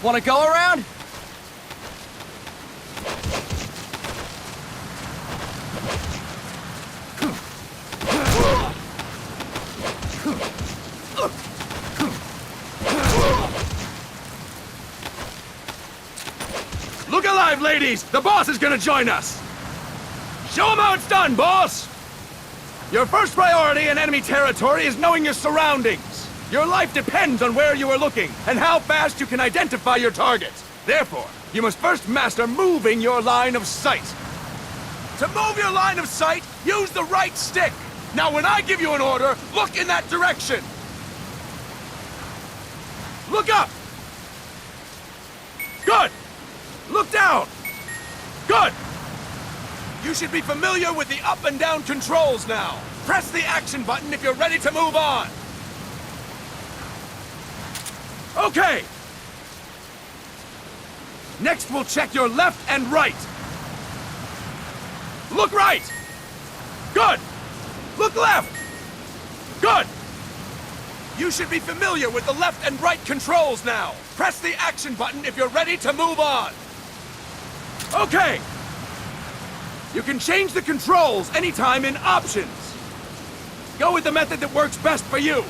Wanna go around? Look alive, ladies! The boss is gonna join us! Show him how it's done, boss! Your first priority in enemy territory is knowing your surroundings. Your life depends on where you are looking and how fast you can identify your targets. Therefore, you must first master moving your line of sight. To move your line of sight, use the right stick. Now when I give you an order, look in that direction. Look up! Good! Look down! Good! You should be familiar with the up and down controls now. Press the action button if you're ready to move on. Okay! Next, we'll check your left and right. Look right! Good! Look left! Good! You should be familiar with the left and right controls now. Press the action button if you're ready to move on. Okay! You can change the controls anytime in Options. Go with the method that works best for you.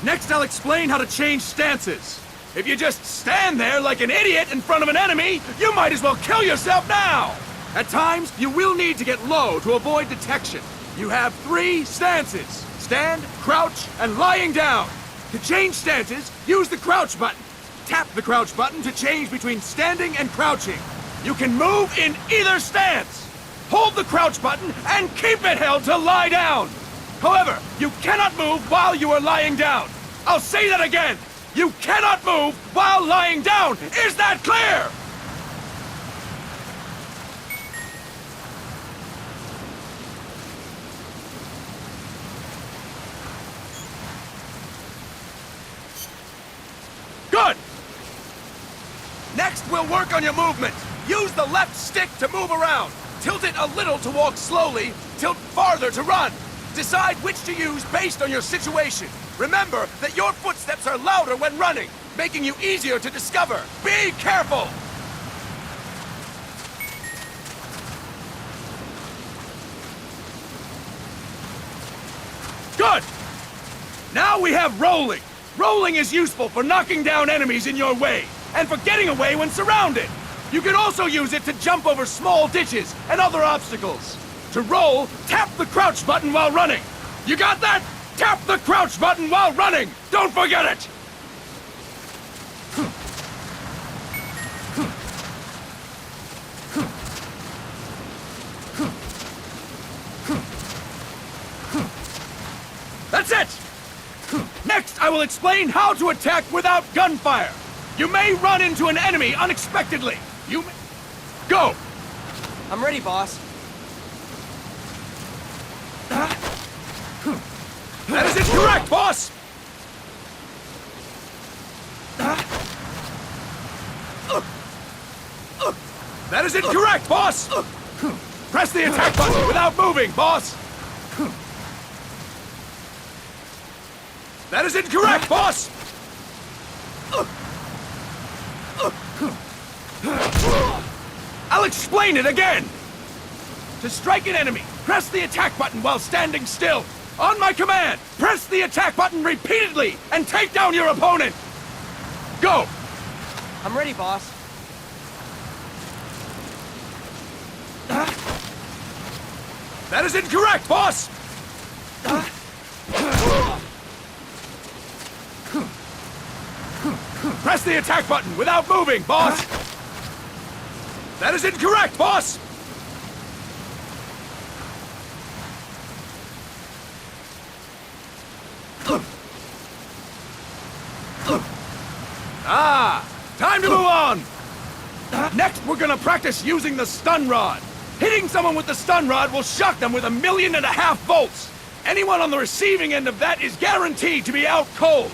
Next, I'll explain how to change stances. If you just stand there like an idiot in front of an enemy, you might as well kill yourself now! At times, you will need to get low to avoid detection. You have 3 stances: stand, crouch, and lying down. To change stances, use the crouch button. Tap the crouch button to change between standing and crouching. You can move in either stance. Hold the crouch button and keep it held to lie down. However, you cannot move while you are lying down. I'll say that again. You cannot move while lying down. Is that clear? Good! Next, we'll work on your movement. Use the left stick to move around. Tilt it a little to walk slowly, tilt farther to run. Decide which to use based on your situation. Remember that your footsteps are louder when running, making you easier to discover. Be careful! Good! Now we have rolling. Rolling is useful for knocking down enemies in your way, and for getting away when surrounded. You can also use it to jump over small ditches and other obstacles. To roll, tap the crouch button while running. You got that? Tap the crouch button while running! Don't forget it! That's it! Next, I will explain how to attack without gunfire. You may run into an enemy unexpectedly. You may... Go! I'm ready, boss. That is incorrect, boss! That is incorrect, boss! Press the attack button without moving, boss! That is incorrect, boss! I'll explain it again! To strike an enemy, press the attack button while standing still. On my command, press the attack button repeatedly and take down your opponent! Go! I'm ready, boss. That is incorrect, boss! Press the attack button without moving, boss! That is incorrect, boss! Ah! Time to move on! Next, we're gonna practice using the stun rod. Hitting someone with the stun rod will shock them with 1.5 million volts. Anyone on the receiving end of that is guaranteed to be out cold.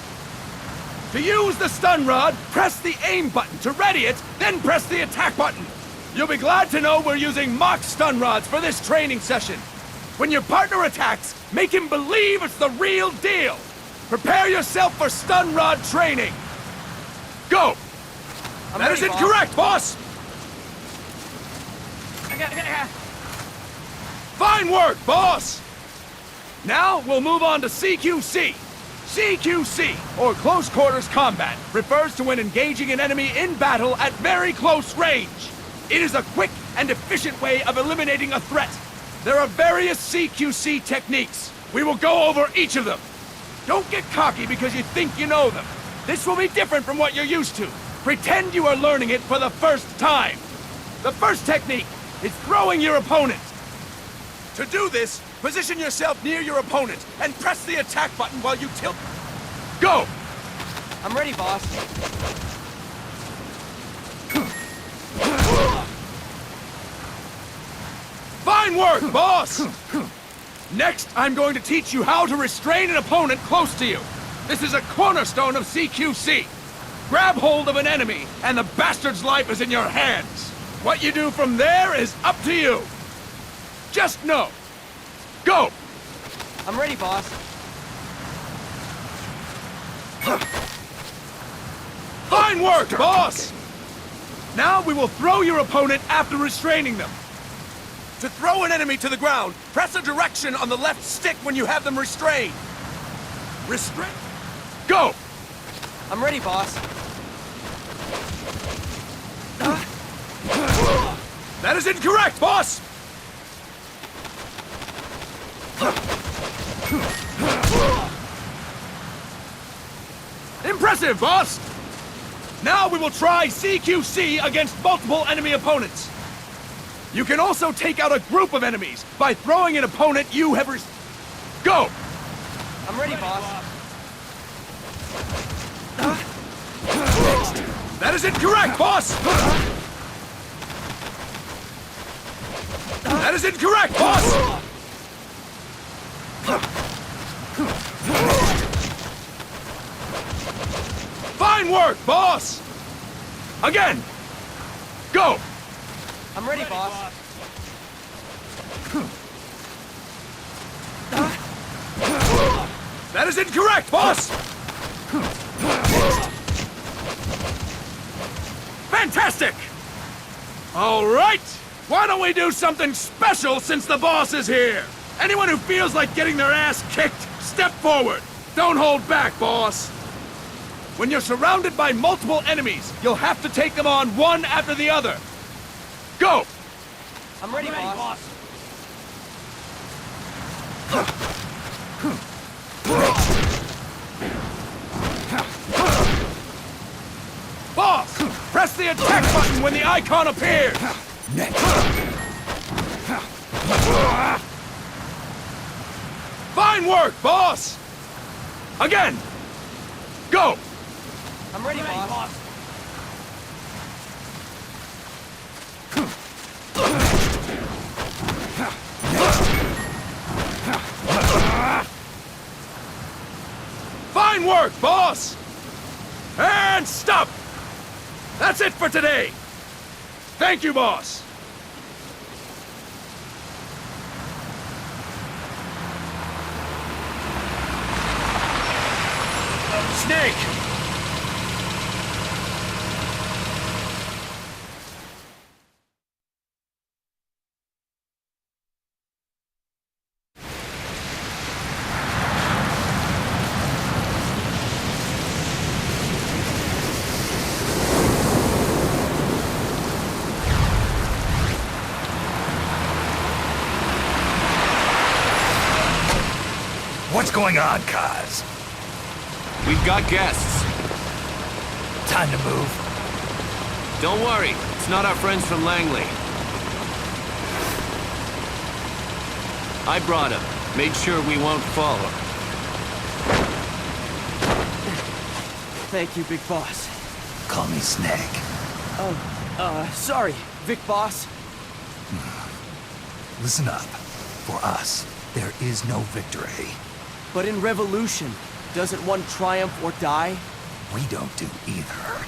To use the stun rod, press the aim button to ready it, then press the attack button. You'll be glad to know we're using mock stun rods for this training session. When your partner attacks, make him believe it's the real deal. Prepare yourself for stun rod training. Go! I'm That ready, is boss. incorrect, boss! Fine work, boss! Now we'll move on to CQC. CQC, or Close Quarters Combat, refers to when engaging an enemy in battle at very close range. It is a quick and efficient way of eliminating a threat. There are various CQC techniques. We will go over each of them. Don't get cocky because you think you know them. This will be different from what you're used to. Pretend you are learning it for the first time. The first technique is throwing your opponent. To do this, position yourself near your opponent and press the attack button while you tilt. Go! I'm ready, boss. Fine work, boss! Next, I'm going to teach you how to restrain an opponent close to you. This is a cornerstone of CQC. Grab hold of an enemy, and the bastard's life is in your hands. What you do from there is up to you. Just know. Go! I'm ready, boss. Fine work, boss! Now we will throw your opponent after restraining them. To throw an enemy to the ground, press a direction on the left stick when you have them restrained. Restrain. Go! I'm ready, boss. That is incorrect, boss! Impressive, boss! Now we will try CQC against multiple enemy opponents. You can also take out a group of enemies by throwing an opponent you have Go! I'm ready, boss. That is incorrect, boss! That is incorrect, boss! Fine work, boss! Again! Go! I'm ready, boss. That is incorrect, boss! Fantastic! All right! Why don't we do something special since the boss is here? Anyone who feels like getting their ass kicked, step forward. Don't hold back, boss. When you're surrounded by multiple enemies, you'll have to take them on one after the other. Go! I'm ready, boss. Boss, press the attack button when the icon appears. Fine work, boss! Again! Go! I'm ready, boss. Fine work, boss! And stop! That's it for today! Thank you, boss! Snake! What's going on, Kaz? We've got guests. Time to move. Don't worry, it's not our friends from Langley. I brought them. Made sure we won't follow. Thank you, big boss. Call me Snake. Sorry, Vic boss. Listen up. For us, there is no victory. But in revolution, doesn't one triumph or die? We don't do either.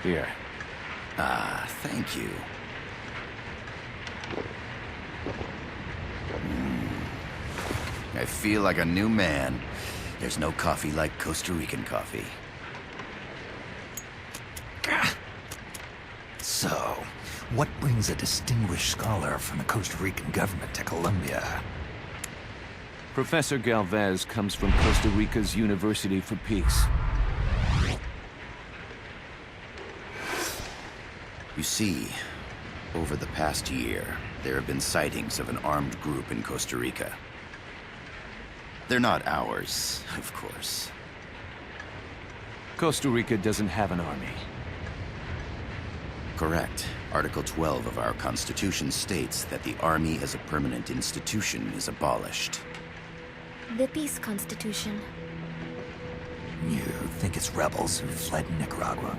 Here. Ah, thank you. I feel like a new man. There's no coffee like Costa Rican coffee. So, what brings a distinguished scholar from the Costa Rican government to Colombia? Professor Galvez comes from Costa Rica's University for Peace. You see, over the past year, there have been sightings of an armed group in Costa Rica. They're not ours, of course. Costa Rica doesn't have an army. Correct. Article 12 of our Constitution states that the Army as a permanent institution is abolished. The Peace Constitution. You think it's rebels who fled Nicaragua?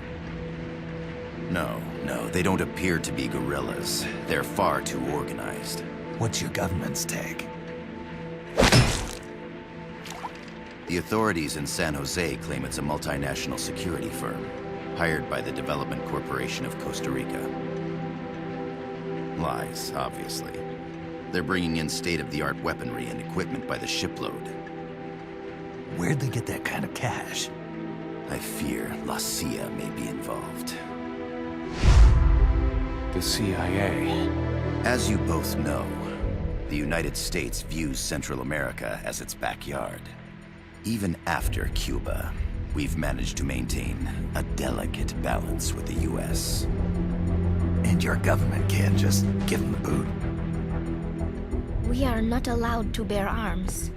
No, they don't appear to be guerrillas. They're far too organized. What's your government's take? The authorities in San Jose claim it's a multinational security firm, hired by the Development Corporation of Costa Rica. Lies, obviously. They're bringing in state-of-the-art weaponry and equipment by the shipload. Where'd they get that kind of cash? I fear La CIA may be involved. The CIA. As you both know, the United States views Central America as its backyard. Even after Cuba, we've managed to maintain a delicate balance with the US. And your government can't just give them the boot? We are not allowed to bear arms.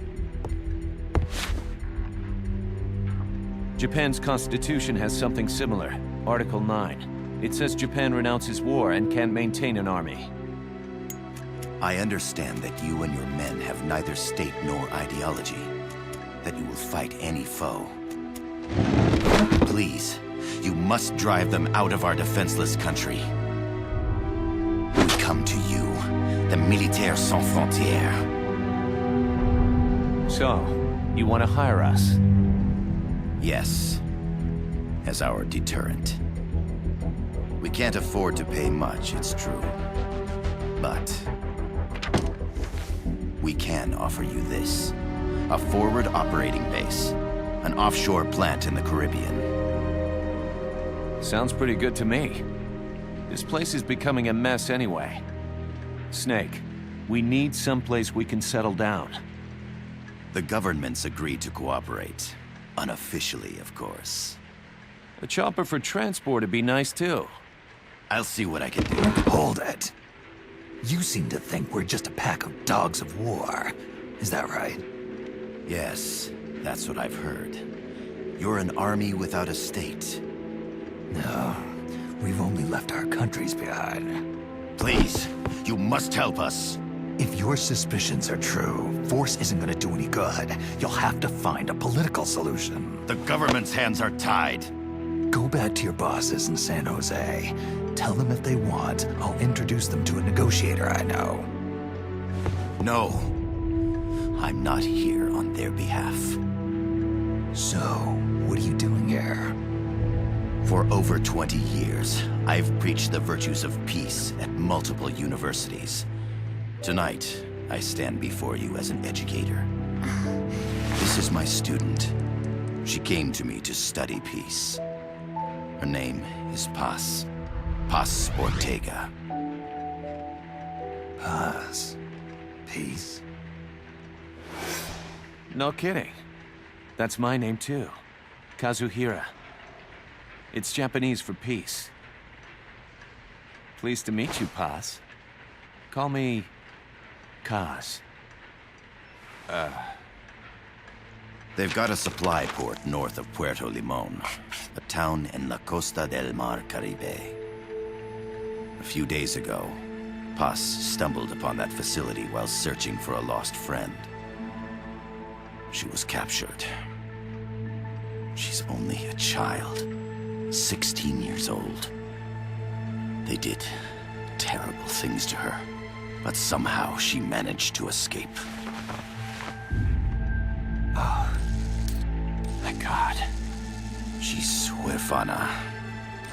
Japan's constitution has something similar. Article 9. It says Japan renounces war and can't maintain an army. I understand that you and your men have neither state nor ideology. That you will fight any foe. Please, you must drive them out of our defenseless country. We come to you, the Militaires Sans Frontières. So, you want to hire us? Yes, as our deterrent. We can't afford to pay much, it's true. But we can offer you this. A forward operating base. An offshore plant in the Caribbean. Sounds pretty good to me. This place is becoming a mess anyway. Snake, we need someplace we can settle down. The government's agreed to cooperate. Unofficially, of course. A chopper for transport would be nice too. I'll see what I can do. Hold it. You seem to think we're just a pack of dogs of war. Is that right? Yes, that's what I've heard. You're an army without a state. No, we've only left our countries behind. Please, you must help us. If your suspicions are true, force isn't gonna do any good. You'll have to find a political solution. The government's hands are tied. Go back to your bosses in San Jose. Tell them if they want, I'll introduce them to a negotiator I know. No. I'm not here on their behalf. So, what are you doing here? For over 20 years, I've preached the virtues of peace at multiple universities. Tonight, I stand before you as an educator. This is my student. She came to me to study peace. Her name is Paz. Paz Ortega. Paz. Peace? No kidding. That's my name too. Kazuhira. It's Japanese for peace. Pleased to meet you, Paz. Call me Kaz. They've got a supply port north of Puerto Limon, a town in La Costa del Mar Caribe. A few days ago, Paz stumbled upon that facility while searching for a lost friend. She was captured. She's only a child, 16 years old. They did terrible things to her, but somehow she managed to escape. Oh, thank God. She's huérfana.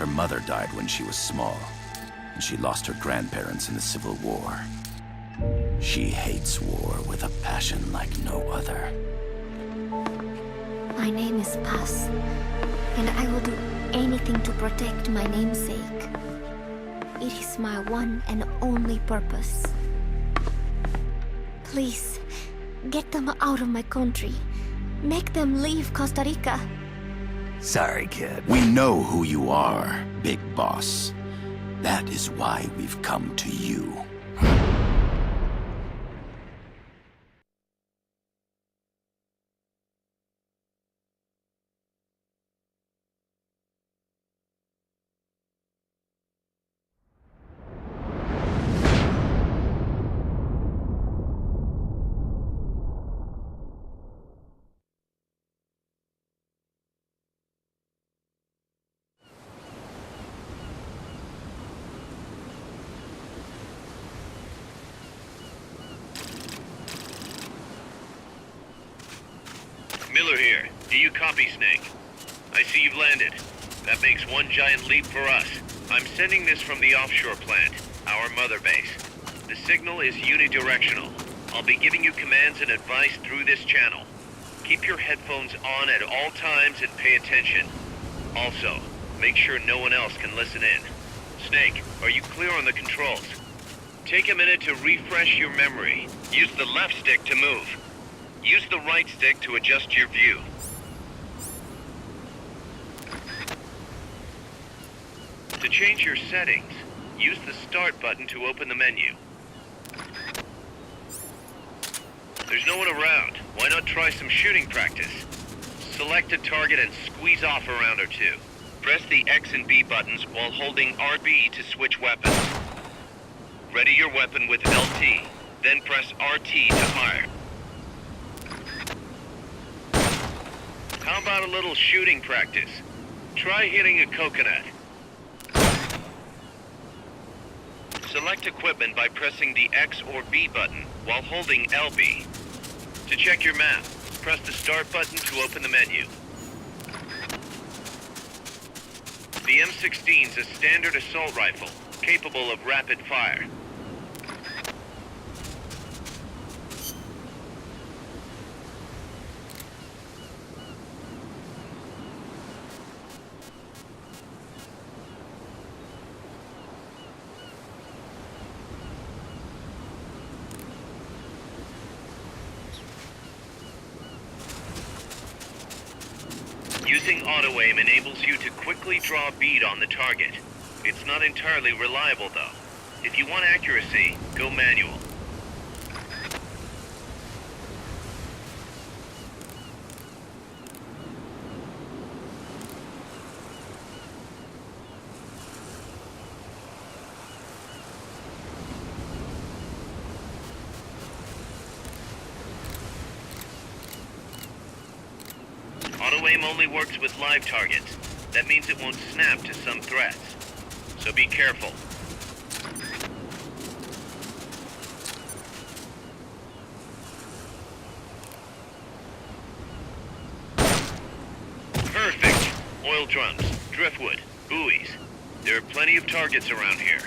Her mother died when she was small, and she lost her grandparents in the Civil War. She hates war with a passion like no other. My name is Paz, and I will do anything to protect my namesake. It is my one and only purpose. Please, get them out of my country. Make them leave Costa Rica. Sorry, kid. We know who you are, Big Boss. That is why we've come to you. Miller here. Do you copy, Snake? I see you've landed. That makes one giant leap for us. I'm sending this from the offshore plant, our mother base. The signal is unidirectional. I'll be giving you commands and advice through this channel. Keep your headphones on at all times and pay attention. Also, make sure no one else can listen in. Snake, are you clear on the controls? Take a minute to refresh your memory. Use the left stick to move. Use the right stick to adjust your view. To change your settings, use the Start button to open the menu. There's no one around. Why not try some shooting practice? Select a target and squeeze off a round or two. Press the X and B buttons while holding RB to switch weapons. Ready your weapon with LT, then press RT to fire. How about a little shooting practice? Try hitting a coconut. Select equipment by pressing the X or B button while holding LB. To check your map, press the Start button to open the menu. The M16 is a standard assault rifle, capable of rapid fire. Using auto-aim enables you to quickly draw a bead on the target. It's not entirely reliable, though. If you want accuracy, go manual. Auto-aim only works with live targets. That means it won't snap to some threats. So be careful. Perfect. Oil drums, driftwood, buoys. There are plenty of targets around here.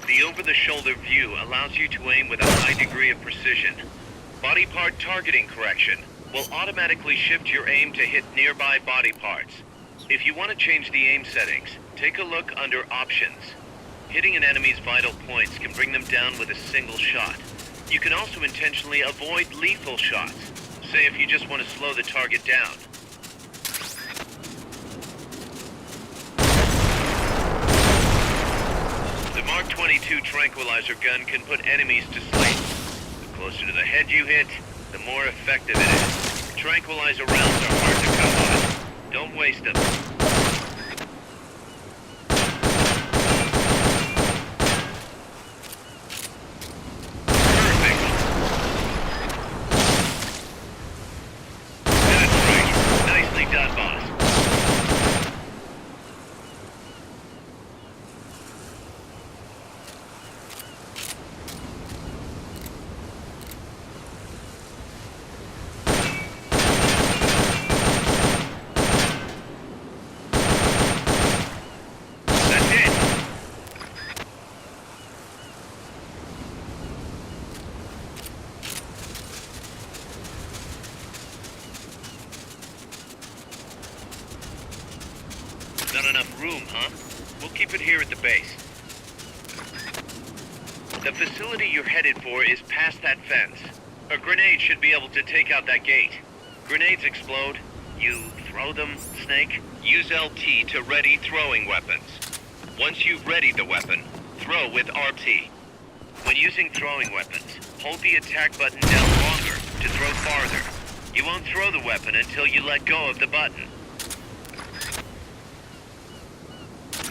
The over-the-shoulder view allows you to aim with a high degree of precision. Body part targeting correction will automatically shift your aim to hit nearby body parts. If you want to change the aim settings, take a look under Options. Hitting an enemy's vital points can bring them down with a single shot. You can also intentionally avoid lethal shots, say if you just want to slow the target down. The Mark 22 tranquilizer gun can put enemies to sleep. The closer to the head you hit, the more effective it is. Tranquilizer rounds are hard to come by. Don't waste them. Perfect. That's right. Nicely done, boss. huh? We'll keep it here at the base. The facility you're headed for is past that fence. A grenade should be able to take out that gate. Grenades explode. You throw them, Snake? Use LT to ready throwing weapons. Once you've readied the weapon, throw with RT. When using throwing weapons, hold the attack button down longer to throw farther. You won't throw the weapon until you let go of the button.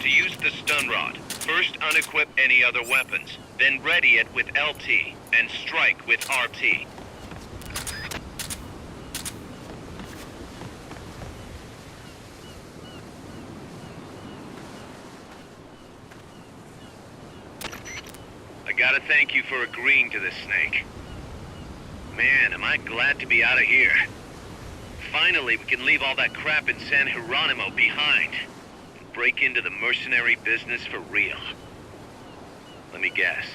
To use the stun rod, first unequip any other weapons, then ready it with LT, and strike with RT. I gotta thank you for agreeing to this, Snake. Man, am I glad to be out of here. Finally, we can leave all that crap in San Geronimo behind. And break into the mercenary business for real. Let me guess.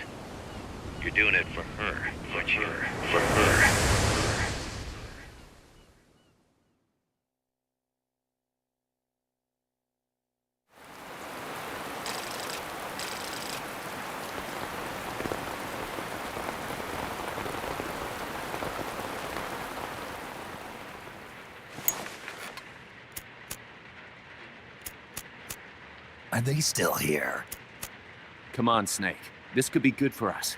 You're doing it for her, aren't you? For her. Are they still here? Come on, Snake. This could be good for us.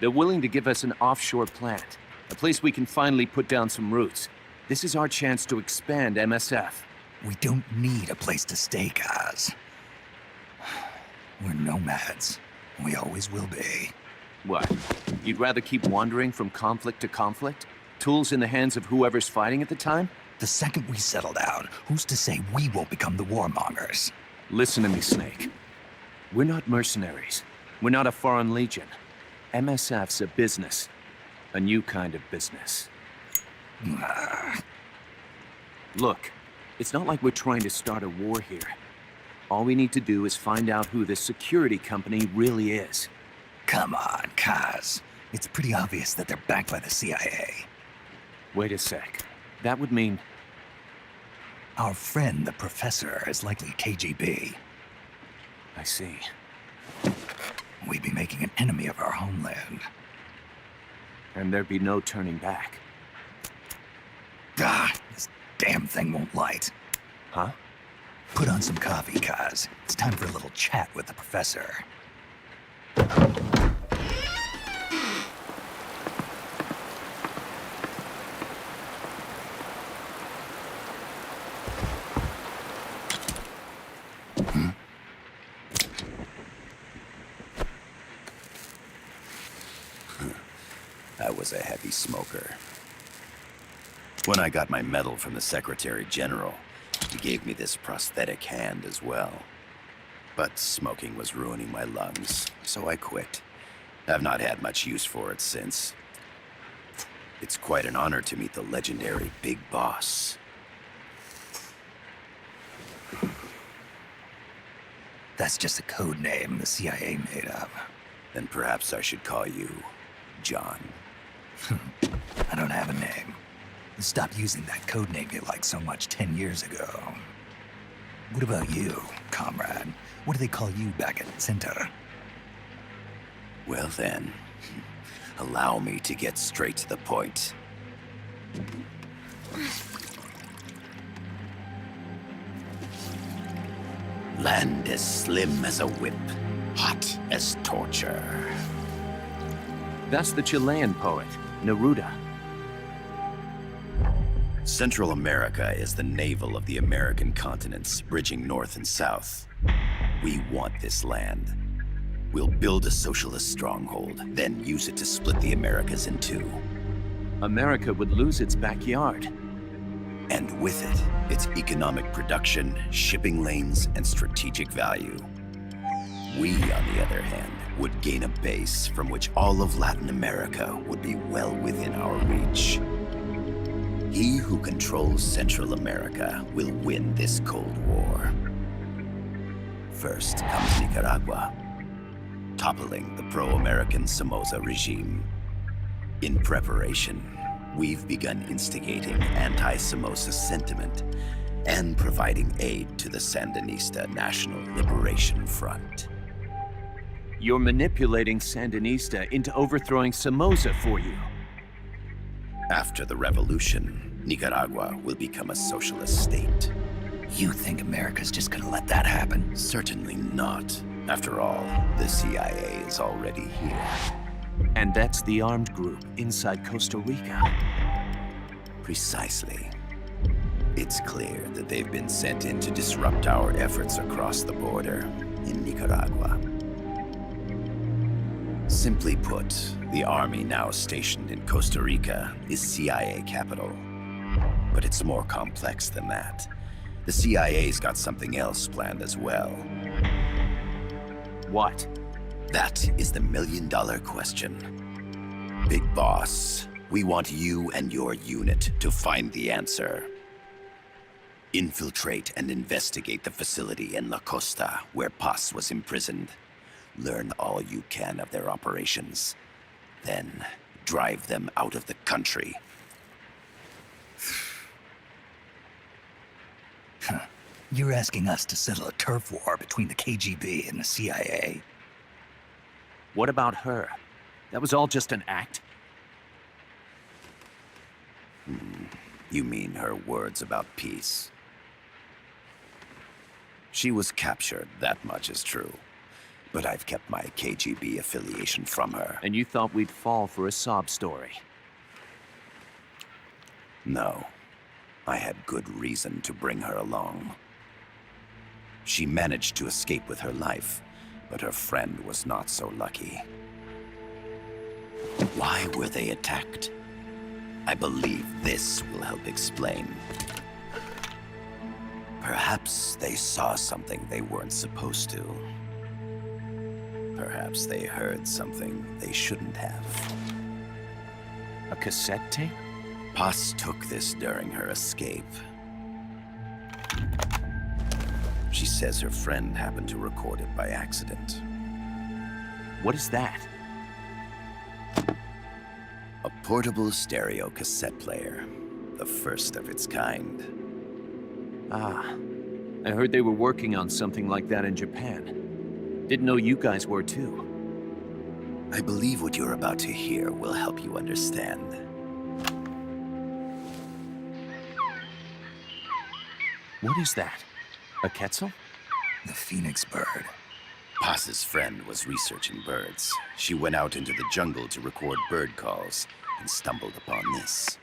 They're willing to give us an offshore plant, a place we can finally put down some roots. This is our chance to expand MSF. We don't need a place to stay, Kaz. We're nomads. We always will be. What? You'd rather keep wandering from conflict to conflict? Tools in the hands of whoever's fighting at the time? The second we settle down, who's to say we won't become the warmongers? Listen to me, Snake. We're not mercenaries. We're not a foreign legion. MSF's a business. A new kind of business. Look, it's not like we're trying to start a war here. All we need to do is find out who this security company really is. Come on, Kaz. It's pretty obvious that they're backed by the CIA. Wait a sec. That would mean... Our friend, the professor, is likely KGB. I see. We'd be making an enemy of our homeland. And there'd be no turning back. This damn thing won't light. Huh? Put on some coffee, Kaz. It's time for a little chat with the professor. I was a heavy smoker. When I got my medal from the Secretary General, he gave me this prosthetic hand as well. But smoking was ruining my lungs, so I quit. I've not had much use for it since. It's quite an honor to meet the legendary Big Boss. That's just a code name the CIA made up. Then perhaps I should call you John. I don't have a name. Stop using that code name you liked so much 10 years ago. What about you, comrade? What do they call you back at Center? Well then, allow me to get straight to the point. Land as slim as a whip, hot as torture. That's the Chilean poet, Neruda. Central America is the navel of the American continents, bridging north and south. We want this land. We'll build a socialist stronghold, then use it to split the Americas in two. America would lose its backyard. And with it, its economic production, shipping lanes, and strategic value. We, on the other hand, would gain a base from which all of Latin America would be well within our reach. He who controls Central America will win this Cold War. First comes Nicaragua, toppling the pro-American Somoza regime. In preparation, we've begun instigating anti-Somoza sentiment and providing aid to the Sandinista National Liberation Front. You're manipulating Sandinista into overthrowing Somoza for you. After the revolution, Nicaragua will become a socialist state. You think America's just gonna let that happen? Certainly not. After all, the CIA is already here. And that's the armed group inside Costa Rica. Precisely. It's clear that they've been sent in to disrupt our efforts across the border in Nicaragua. Simply put, the army now stationed in Costa Rica is CIA capital. But it's more complex than that. The CIA's got something else planned as well. What? That is the million-dollar question. Big Boss, we want you and your unit to find the answer. Infiltrate and investigate the facility in La Costa where Paz was imprisoned. Learn all you can of their operations. Then, drive them out of the country. You're asking us to settle a turf war between the KGB and the CIA? What about her? That was all just an act? You mean her words about peace? She was captured, that much is true. But I've kept my KGB affiliation from her. And you thought we'd fall for a sob story? No. I had good reason to bring her along. She managed to escape with her life, but her friend was not so lucky. Why were they attacked? I believe this will help explain. Perhaps they saw something they weren't supposed to. Perhaps they heard something they shouldn't have. A cassette tape? Paz took this during her escape. She says her friend happened to record it by accident. What is that? A portable stereo cassette player. The first of its kind. Ah, I heard they were working on something like that in Japan. Didn't know you guys were too. I believe what you're about to hear will help you understand. What is that? A Quetzal? The Phoenix bird. Paz's friend was researching birds. She went out into the jungle to record bird calls and stumbled upon this.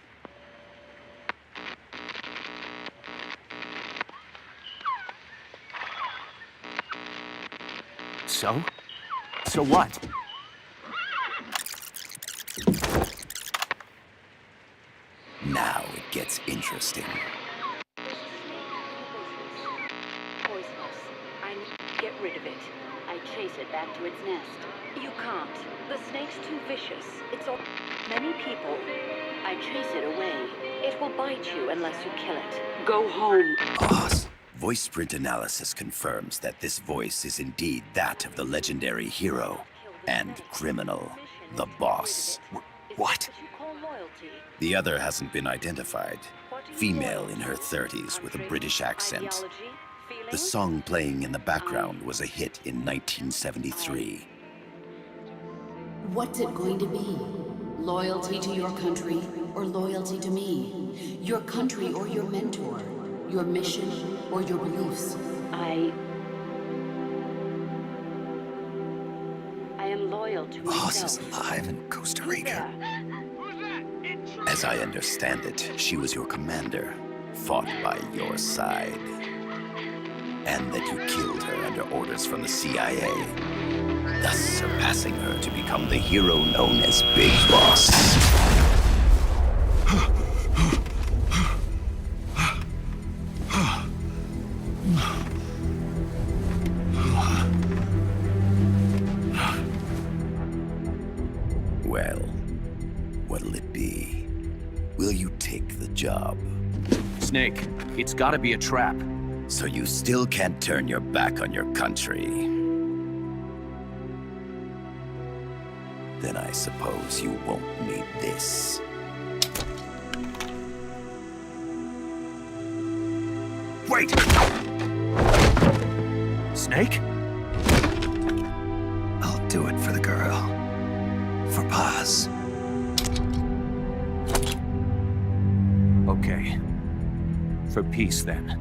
So? So what? Now it gets interesting. Poisonous. I need to get rid of it. I chase it back to its nest. You can't. The snake's too vicious. It's all many people. I chase it away. It will bite you unless you kill it. Go home. Boss. Voice print analysis confirms that this voice is indeed that of the legendary hero and criminal, the boss. What? The other hasn't been identified. Female in her 30s with a British accent. The song playing in the background was a hit in 1973. What's it going to be? Loyalty to your country or loyalty to me? Your country or your mentor? Your mission or your beliefs? I am loyal to Boss myself. is alive in Costa Rica. As I understand it, she was your commander, fought by your side. And that you killed her under orders from the CIA, thus surpassing her to become the hero known as Big Boss. Well, what'll it be? Will you take the job? Snake, it's gotta be a trap. So you still can't turn your back on your country? Then I suppose you won't need this. Wait! Snake? I'll do it for the girl. For Paz. Okay. For peace, then.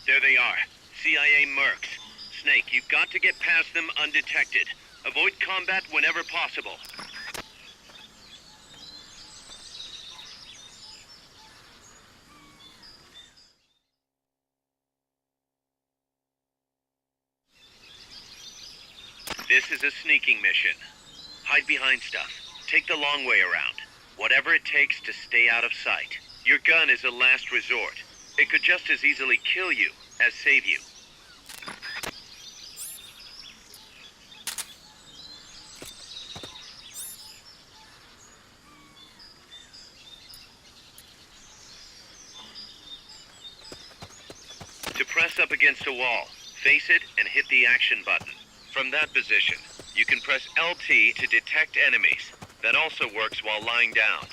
There they are. CIA mercs. Snake, you've got to get past them undetected. Avoid combat whenever possible. This is a sneaking mission. Hide behind stuff. Take the long way around. Whatever it takes to stay out of sight. Your gun is a last resort. It could just as easily kill you as save you. To press up against a wall, face it and hit the action button. From that position, you can press LT to detect enemies. That also works while lying down.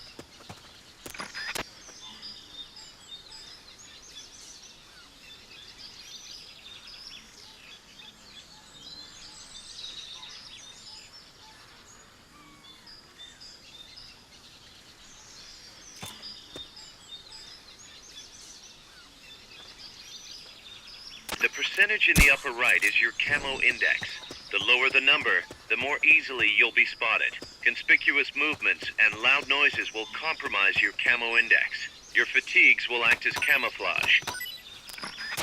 The percentage in the upper right is your camo index. The lower the number, the more easily you'll be spotted. Conspicuous movements and loud noises will compromise your camo index. Your fatigues will act as camouflage.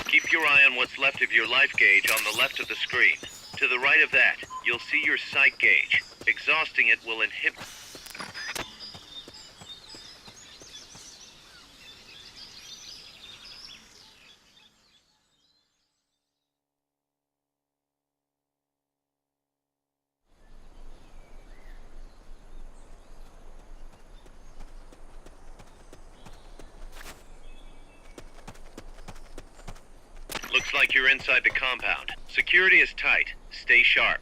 Keep your eye on what's left of your life gauge on the left of the screen. To the right of that, you'll see your sight gauge. Exhausting it will inhibit... Looks like you're inside the compound. Security is tight. Stay sharp.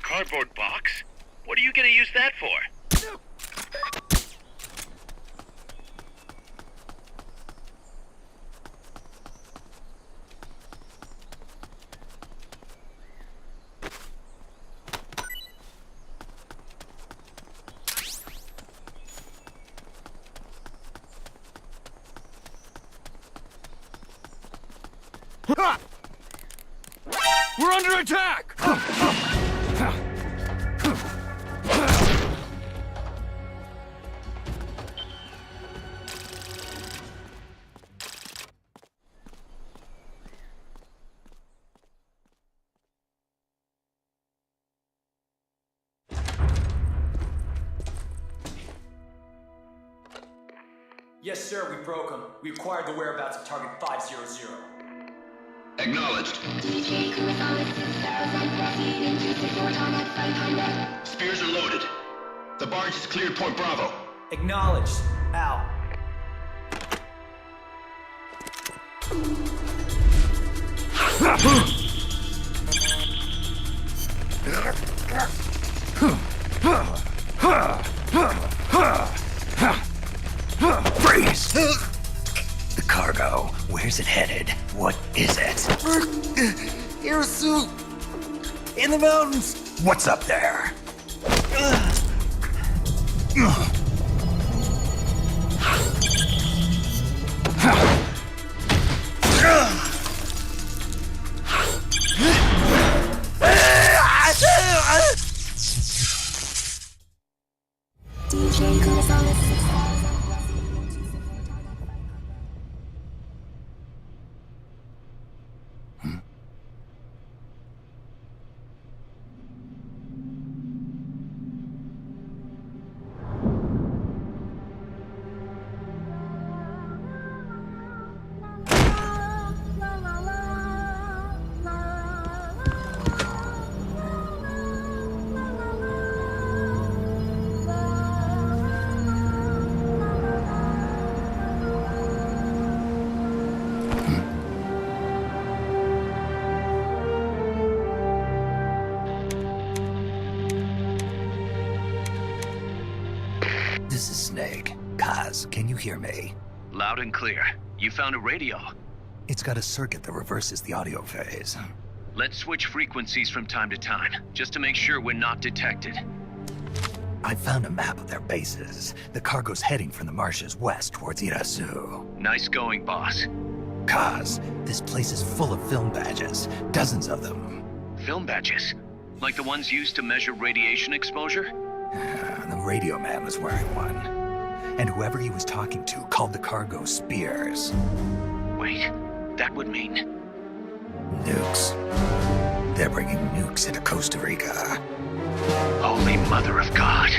Cardboard box? What are you gonna use that for? We're under attack! Yes, sir, we broke them. We acquired the whereabouts of target 500. Acknowledged. Spears are loaded. The barge has cleared Point Bravo. Acknowledged. Out. Freeze! The cargo, where's it headed? What is it? Irasu! In the mountains! What's up there? This is Snake. Kaz, can you hear me? Loud and clear. You found a radio. It's got a circuit that reverses the audio phase. Let's switch frequencies from time to time, just to make sure we're not detected. I found a map of their bases. The cargo's heading from the marshes west towards Irasu. Nice going, boss. Kaz, this place is full of film badges. Dozens of them. Film badges? Like the ones used to measure radiation exposure? The radio man was wearing one. And whoever he was talking to called the cargo spears. Wait, that would mean... Nukes. They're bringing nukes into Costa Rica. Holy Mother of God.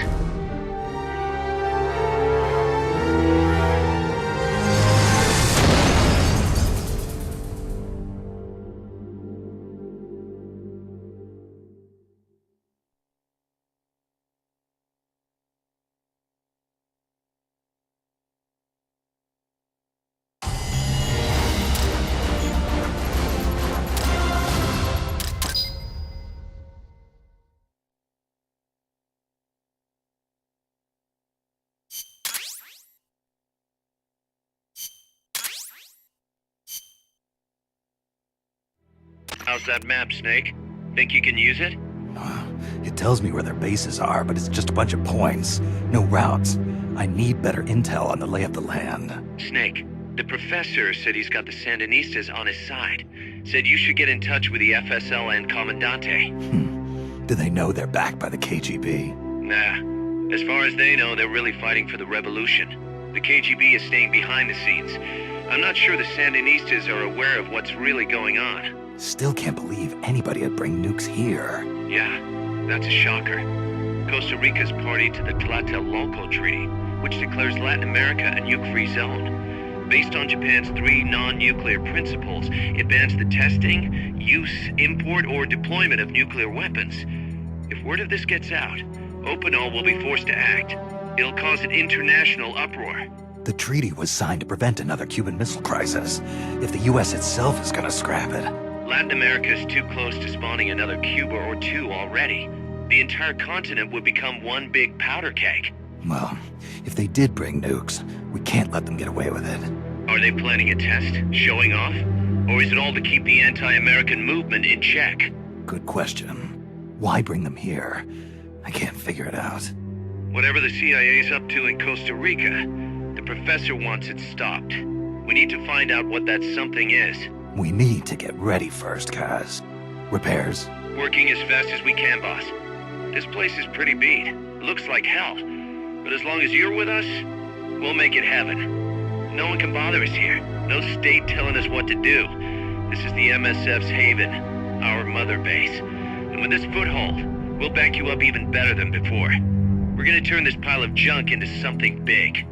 How's that map, Snake? Think you can use it? It tells me where their bases are, but it's just a bunch of points. No routes. I need better intel on the lay of the land. Snake, the professor said he's got the Sandinistas on his side. Said you should get in touch with the FSL and Commandante. Do they know they're backed by the KGB? Nah. As far as they know, they're really fighting for the revolution. The KGB is staying behind the scenes. I'm not sure the Sandinistas are aware of what's really going on. Still can't believe anybody would bring nukes here. Yeah, that's a shocker. Costa Rica's party to the Tlatelolco Treaty, which declares Latin America a nuke-free zone. Based on Japan's 3 non-nuclear principles, it bans the testing, use, import, or deployment of nuclear weapons. If word of this gets out, Opinol will be forced to act. It'll cause an international uproar. The treaty was signed to prevent another Cuban Missile Crisis. If the U.S. itself is gonna scrap it... Latin America's too close to spawning another Cuba or two already. The entire continent would become one big powder keg. Well, if they did bring nukes, we can't let them get away with it. Are they planning a test? Showing off? Or is it all to keep the anti-American movement in check? Good question. Why bring them here? I can't figure it out. Whatever the CIA's up to in Costa Rica, the professor wants it stopped. We need to find out what that something is. We need to get ready first, Kaz. Repairs? Working as fast as we can, boss. This place is pretty beat. Looks like hell. But as long as you're with us, we'll make it heaven. No one can bother us here. No state telling us what to do. This is the MSF's haven, our mother base. And with this foothold, we'll back you up even better than before. We're gonna turn this pile of junk into something big.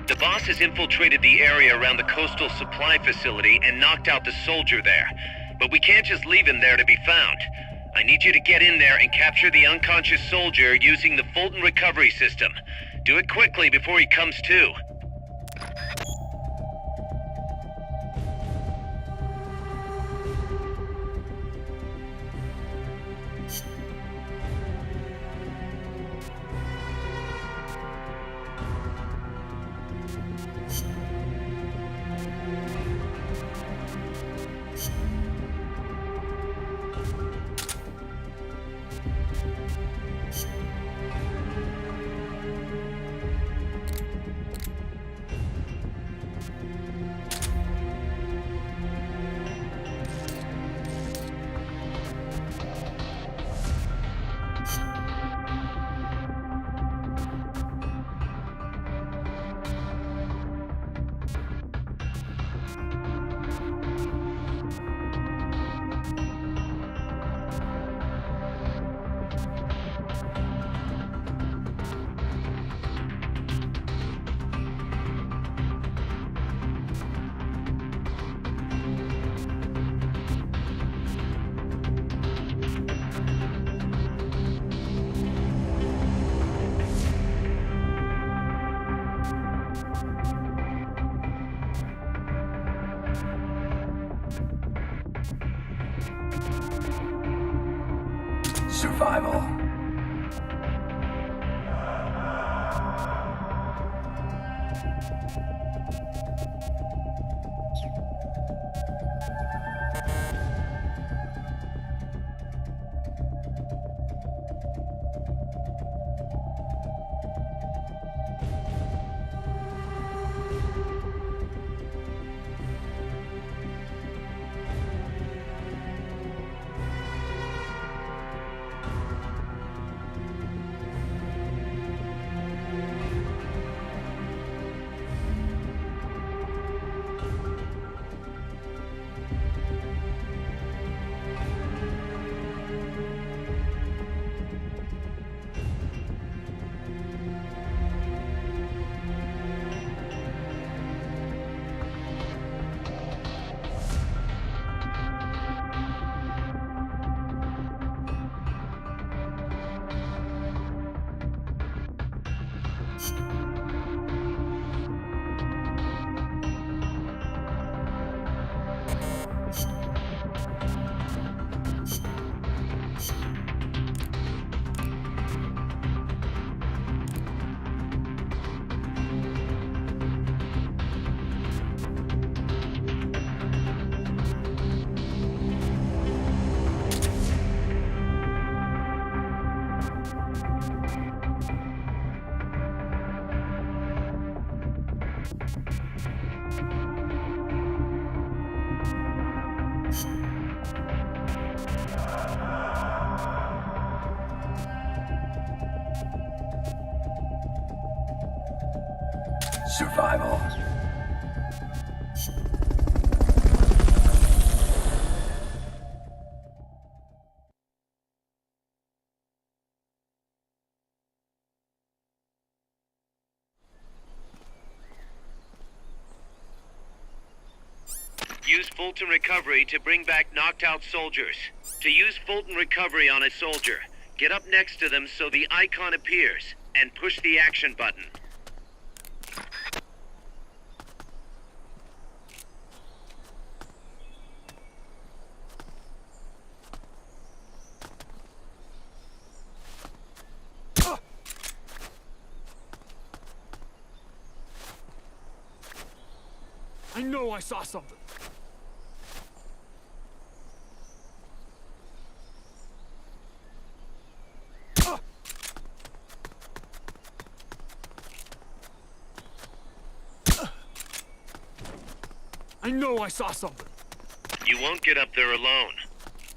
The boss has infiltrated the area around the coastal supply facility and knocked out the soldier there. But we can't just leave him there to be found. I need you to get in there and capture the unconscious soldier using the Fulton recovery system. Do it quickly before he comes to. Survival. survival. Use Fulton Recovery to bring back knocked out soldiers. To use Fulton Recovery on a soldier, get up next to them so the icon appears, and push the action button. I know I saw something. I know I saw something. You won't get up there alone.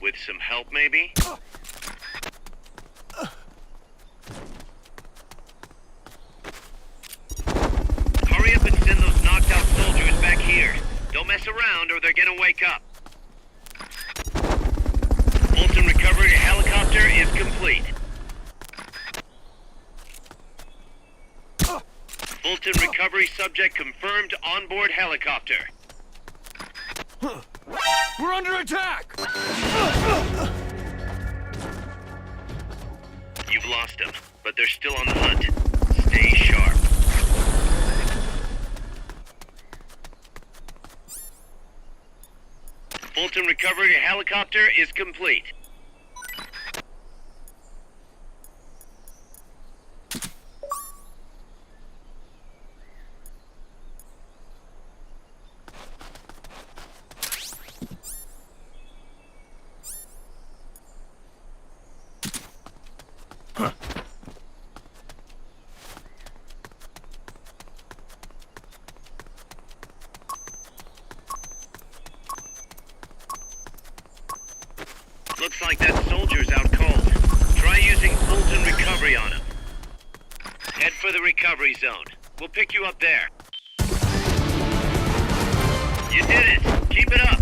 With some help, maybe? Hurry up and send those knocked out soldiers back here. Don't mess around or they're gonna wake up. Fulton Recovery helicopter is complete. Fulton Recovery subject confirmed onboard helicopter. We're under attack! You've lost them, but they're still on the hunt. Stay sharp. Fulton Recovery helicopter is complete. Looks like that soldier's out cold. Try using Fulton Recovery on him. Head for the recovery zone. We'll pick you up there. You did it! Keep it up!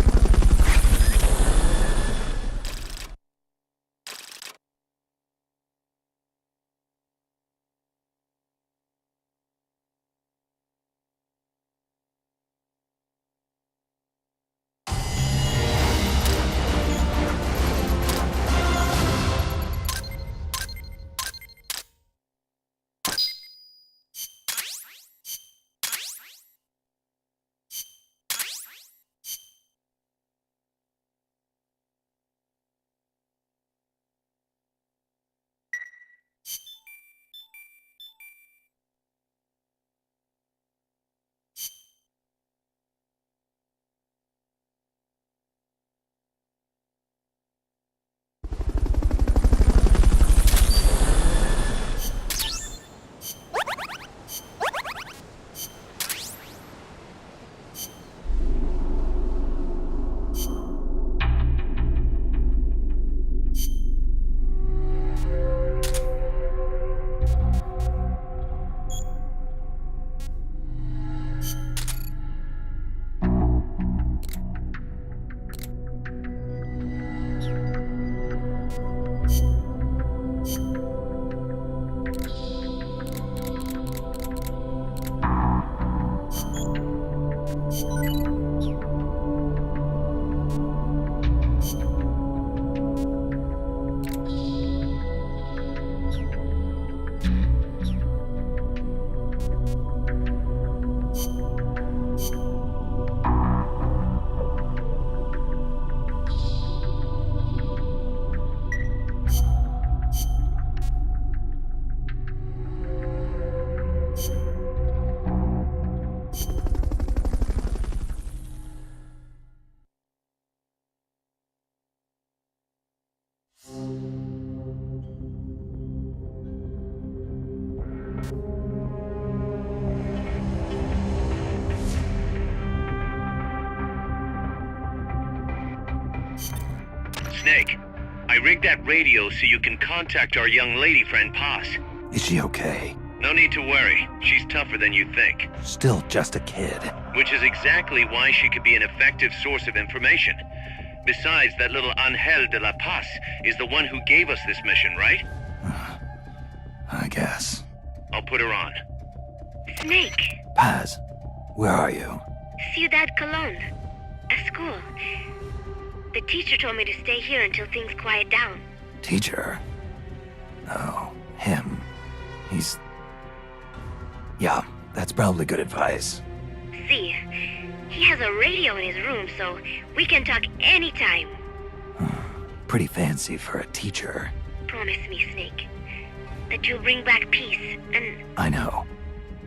Snake, I rigged that radio so you can contact our young lady friend, Paz. Is she okay? No need to worry. She's tougher than you think. Still just a kid. Which is exactly why she could be an effective source of information. Besides, that little Angel de la Paz is the one who gave us this mission, right? I guess. I'll put her on. Snake, Paz, where are you? Ciudad Colon. At school. The teacher told me to stay here until things quiet down. Teacher? Oh, him. He's... Yeah, that's probably good advice. See, he has a radio in his room, so we can talk anytime. Pretty fancy for a teacher. Promise me, Snake, that you'll bring back peace, and I know.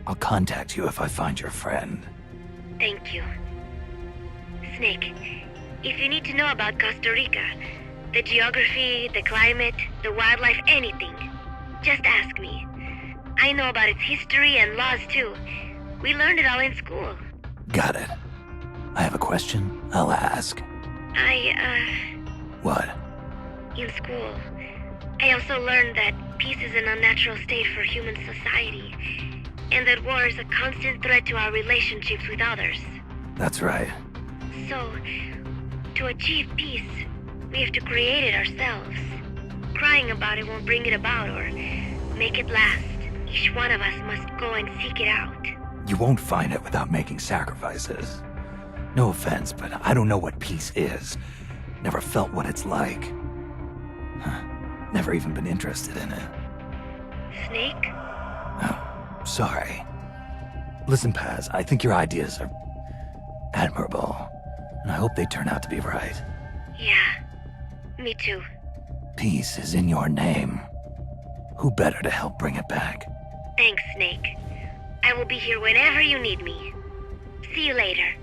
I'll contact you if I find your friend. thank you. Snake, if you need to know about Costa Rica, the geography, the climate, the wildlife, anything, just ask me. I know about its history and laws too. We learned it all in school. Got it. I have a question. I'll ask. What? In school, I also learned that peace is an unnatural state for human society, and that war is a constant threat to our relationships with others. That's right. So, to achieve peace, we have to create it ourselves. Crying about it won't bring it about or make it last. Each one of us must go and seek it out. You won't find it without making sacrifices. No offense, but I don't know what peace is. Never felt what it's like. Never even been interested in it. Snake? Oh, sorry. Listen, Paz, I think your ideas are admirable, and I hope they turn out to be right. Yeah, me too. Peace is in your name. Who better to help bring it back? Thanks, Snake. I will be here whenever you need me. See you later.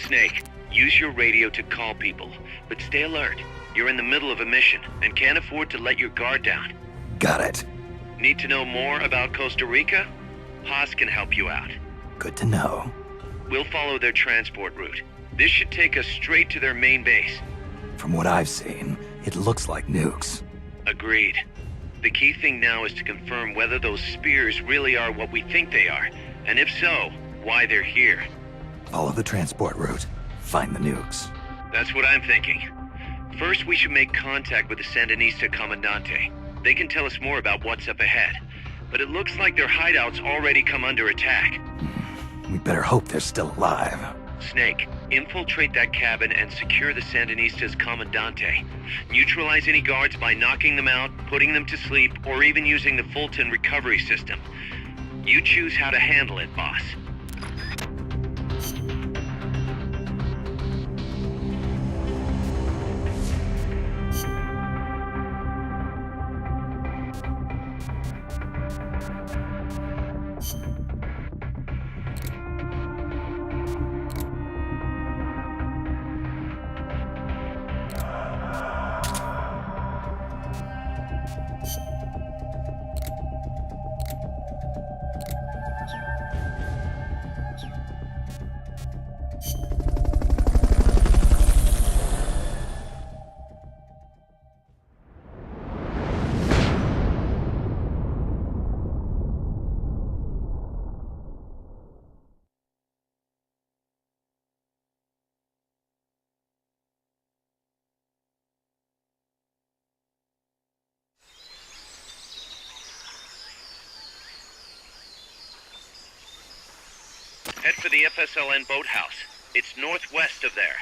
Snake, use your radio to call people, but stay alert. You're in the middle of a mission and can't afford to let your guard down. Got it. Need to know more about Costa Rica? Haas can help you out. Good to know. We'll follow their transport route. This should take us straight to their main base. From what I've seen, it looks like nukes. Agreed. The key thing now is to confirm whether those spears really are what we think they are, and if so, why they're here. Follow the transport route. Find the nukes. That's what I'm thinking. First, we should make contact with the Sandinista Comandante. They can tell us more about what's up ahead. But it looks like their hideout's already come under attack. We better hope they're still alive. Snake, infiltrate that cabin and secure the Sandinista's Comandante. Neutralize any guards by knocking them out, putting them to sleep, or even using the Fulton recovery system. You choose how to handle it, boss. Head for the FSLN boathouse. It's northwest of there.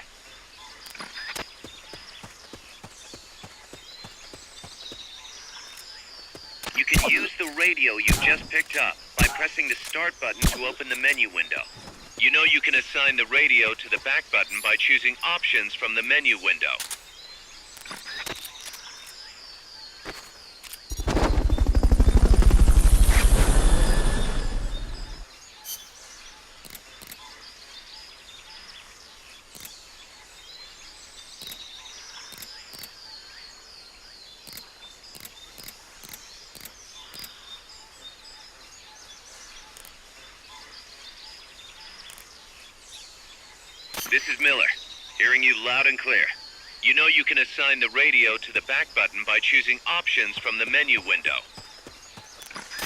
You can use the radio you just picked up by pressing the start button to open the menu window. You know you can assign the radio to the back button by choosing options from the menu window. This is Miller, hearing you loud and clear. You know you can assign the radio to the back button by choosing options from the menu window.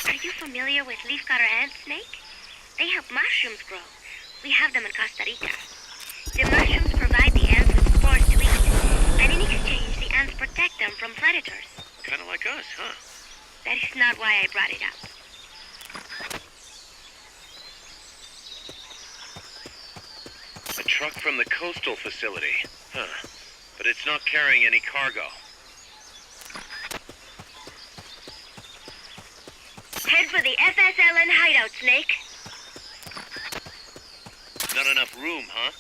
Are you familiar with leafcutter ants, Snake? They help mushrooms grow. We have them in Costa Rica. The mushrooms provide the ants with spores to eat, and in exchange, the ants protect them from predators. Kinda like us, huh? That is not why I brought it up. A truck from the coastal facility. Huh. But it's not carrying any cargo. Head for the FSLN hideout, Snake. Not enough room, huh?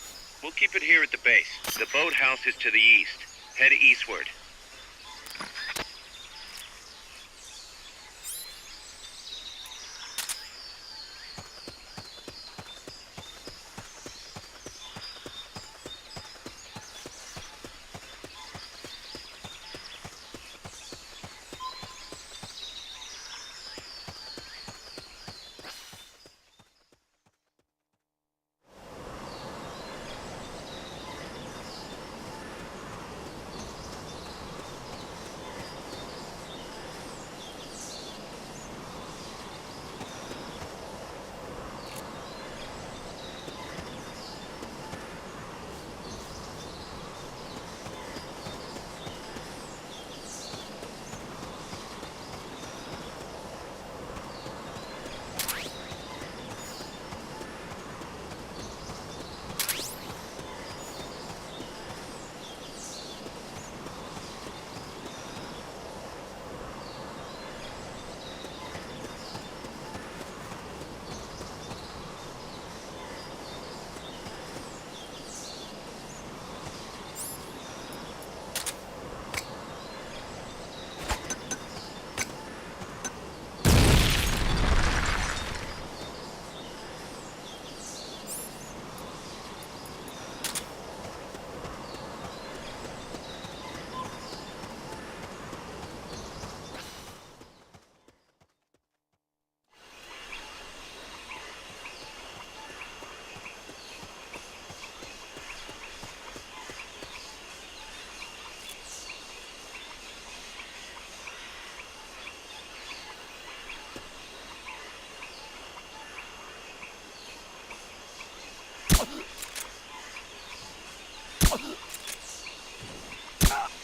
We'll keep it here at the base. The boathouse is to the east. Head eastward.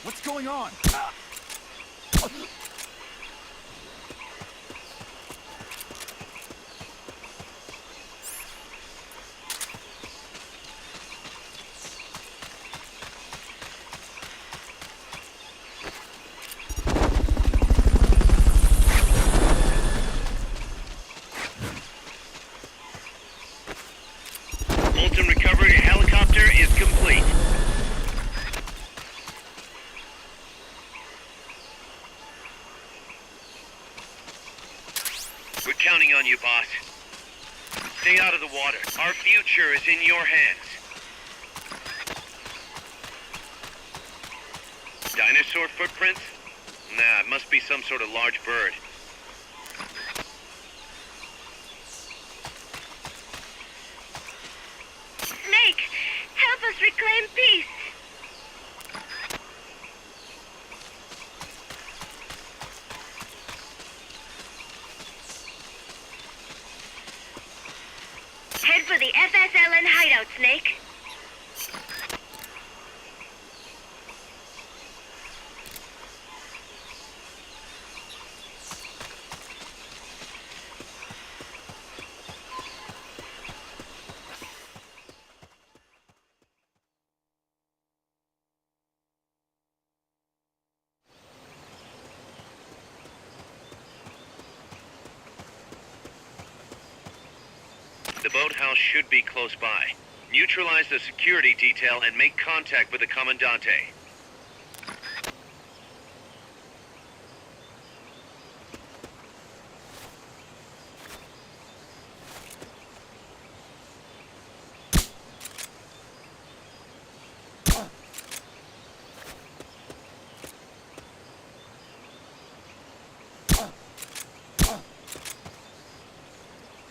What's going on? Molten recovery helicopter is complete. We're counting on you, boss. Stay out of the water. Our future is in your hands. Dinosaur footprints? Nah, it must be some sort of large bird. Snake, help us reclaim peace. Head for the FSLN hideout, Snake. The boathouse should be close by. Neutralize the security detail and make contact with the Commandante.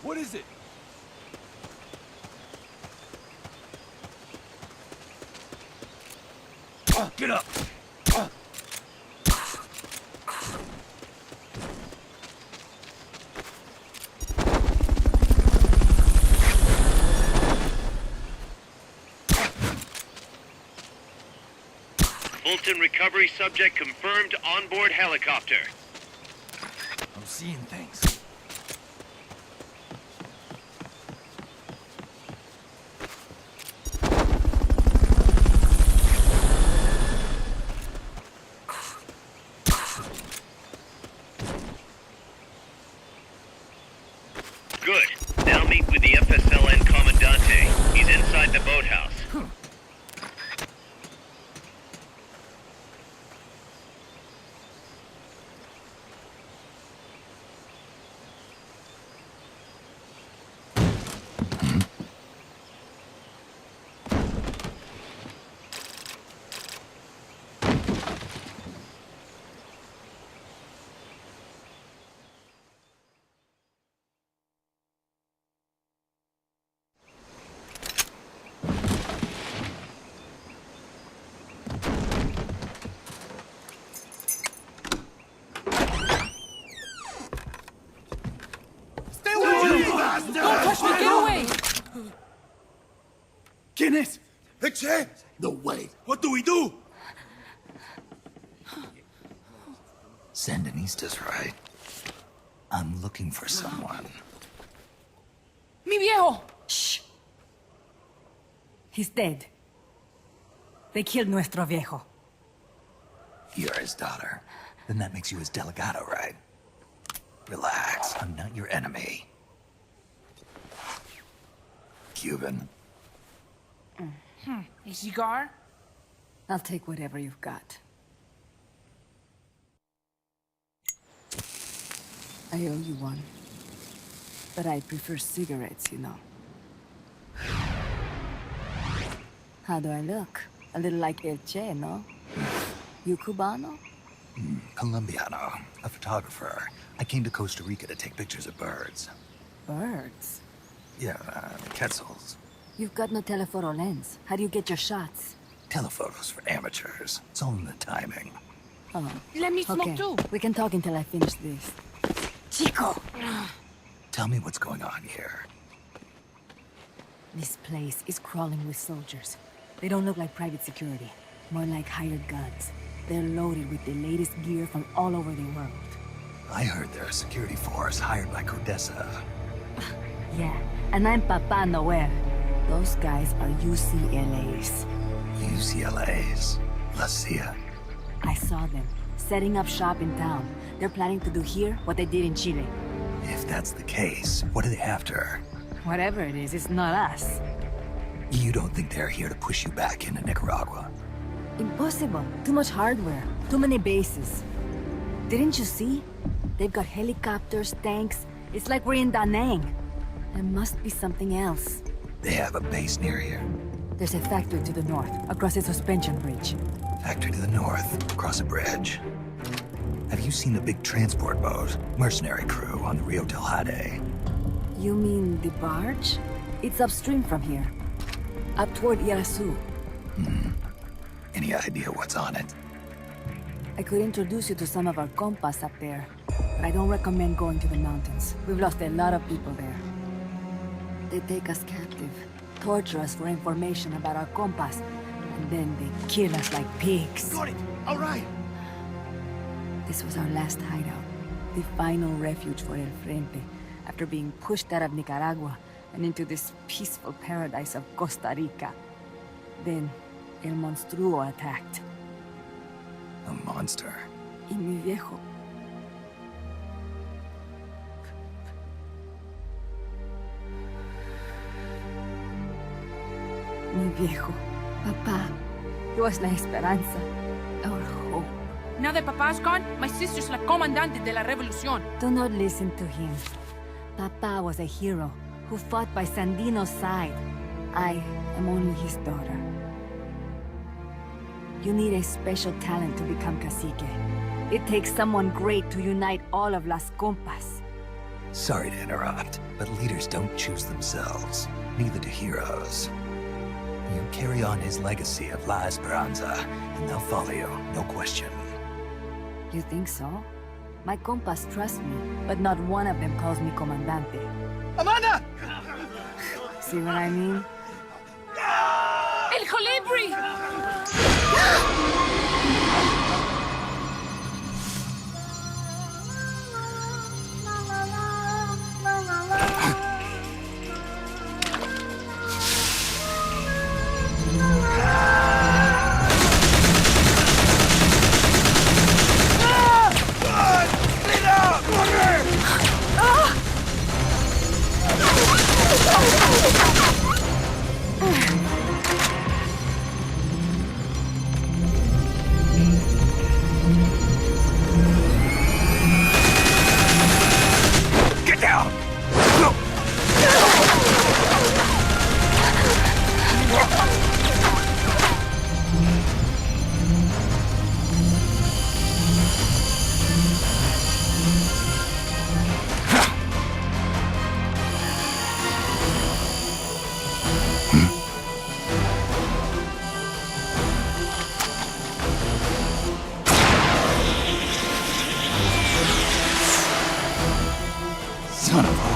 What is it? Get up! Lost and recovery subject confirmed onboard helicopter. I'm seeing things. Good. Now meet with the FSLN Commandante. He's inside the boathouse. ¿Quién es? Eche! No way. What do we do? Sandinista's right. I'm looking for someone. ¡Mi viejo! Shh. He's dead. They killed nuestro viejo. You're his daughter. Then that makes you his delegado, right? Relax. I'm not your enemy. Cuban. A cigar? I'll take whatever you've got. I owe you one. But I prefer cigarettes, you know. How do I look? A little like El Che, no? You Cubano? Colombiano. A photographer. I came to Costa Rica to take pictures of birds. Birds? Yeah, quetzals. You've got no telephoto lens. How do you get your shots? Telephotos for amateurs. It's all in the timing. Oh. Let me smoke Okay, too. we can talk until I finish this. Chico! Tell me what's going on here. This place is crawling with soldiers. They don't look like private security. More like hired guns. They're loaded with the latest gear from all over the world. I heard they're a security force hired by Codessa. Yeah, and I'm Papa Noel. Those guys are UCLA's. UCLA's? La CIA? I saw them, setting up shop in town. They're planning to do here what they did in Chile. If that's the case, what are they after? Whatever it is, it's not us. You don't think they're here to push you back into Nicaragua? Impossible. Too much hardware. Too many bases. Didn't you see? They've got helicopters, tanks. It's like we're in Da Nang. There must be something else. They have a base near here. There's a factory to the north, across a suspension bridge. Factory to the north, across a bridge. Have you seen the big transport boat? Mercenary crew on the Rio del Jade. You mean the barge? It's upstream from here. Up toward Irasu. Any idea what's on it? I could introduce you to some of our compas up there, but I don't recommend going to the mountains. We've lost a lot of people there. They take us captive, torture us for information about our compas, and then they kill us like pigs. Got it. All right. This was our last hideout, the final refuge for El Frente, after being pushed out of Nicaragua and into this peaceful paradise of Costa Rica. Then, El Monstruo attacked. A monster. Y mi viejo. Mi viejo. Papá. He was la esperanza. Our hope. Now that Papa's gone, my sister's la comandante de la revolución. Do not listen to him. Papa was a hero who fought by Sandino's side. I am only his daughter. You need a special talent to become cacique. It takes someone great to unite all of Las Compas. Sorry to interrupt, but leaders don't choose themselves. Neither do heroes. You carry on his legacy of La Esperanza, and they'll follow you, no question. You think so? My compas trust me, but not one of them calls me Comandante. Amanda! See what I mean? El Colibri! Son of a...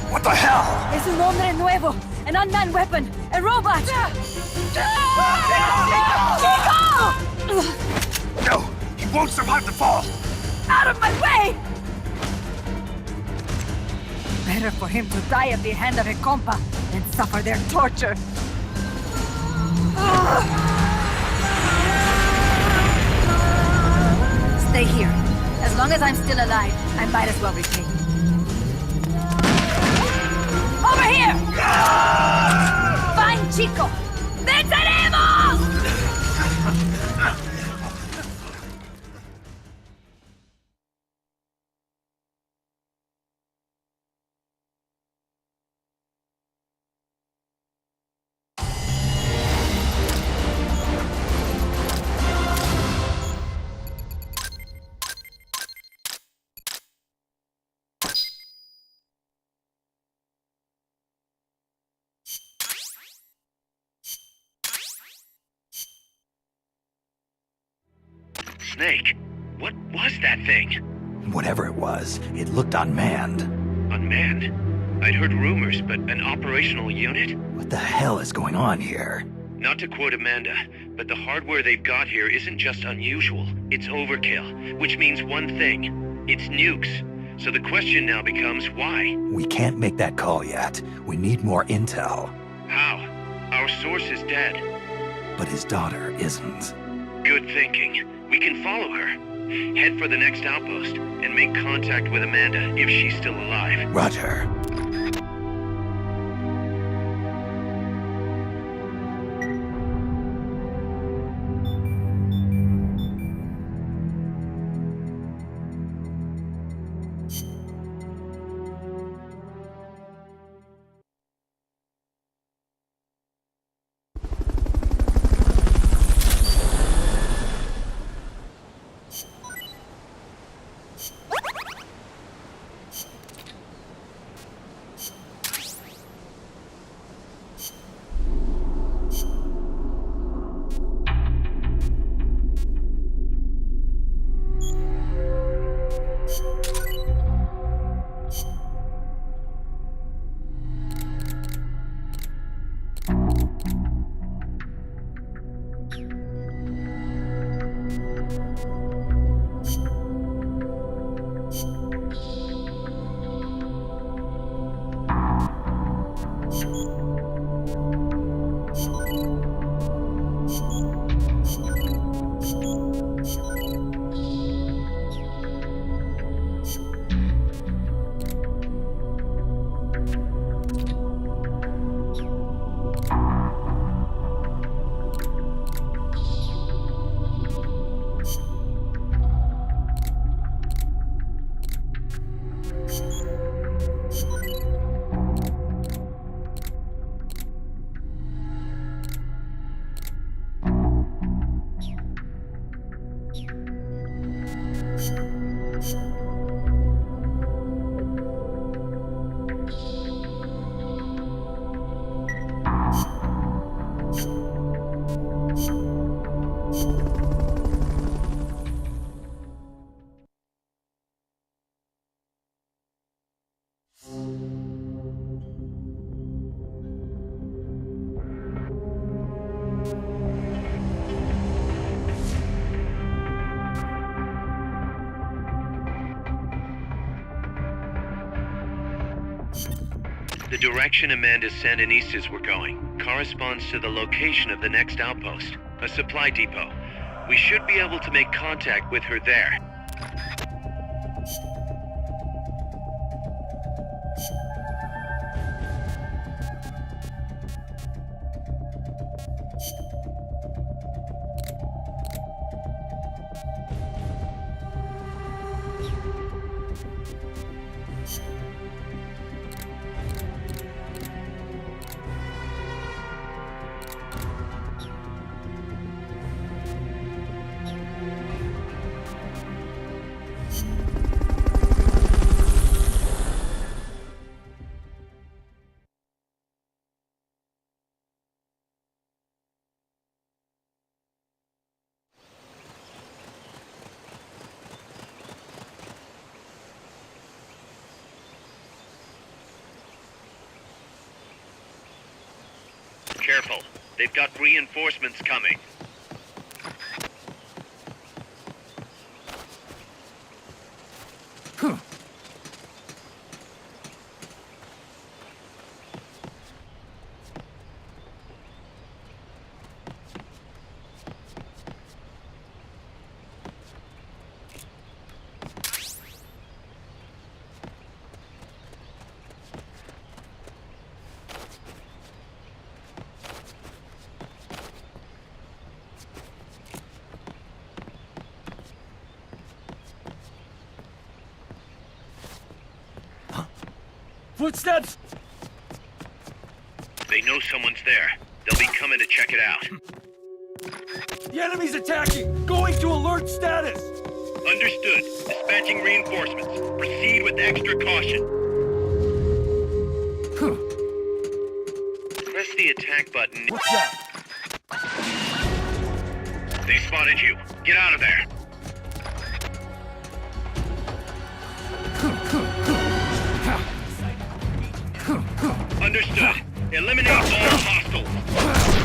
What the hell? Es un hombre nuevo, an unmanned weapon, a robot! No! He won't survive the fall! Out of my way! Better for him to die at the hand of a compa than suffer their torture. Stay here. As long as I'm still alive, I might as well repay you. Over here! Fine, chico! ¡Venceremos! Snake, what was that thing? Whatever it was, it looked unmanned. Unmanned? I'd heard rumors, but an operational unit? What the hell is going on here? Not to quote Amanda, but the hardware they've got here isn't just unusual, it's overkill, which means one thing. It's nukes. So the question now becomes why? We can't make that call yet. We need more intel. How? Our source is dead. But his daughter isn't. Good thinking. We can follow her. Head for the next outpost and make contact with Amanda if she's still alive. Roger. The direction Amanda's Sandinistas were going corresponds to the location of the next outpost, a supply depot. We should be able to make contact with her there. Careful. They've got reinforcements coming. Footsteps! They know someone's there. They'll be coming to check it out. The enemy's attacking! Going to alert status! Understood. Dispatching reinforcements. Proceed with extra caution. Press the attack button. What's that? They spotted you. Get out of there. Understood. Eliminate all hostiles.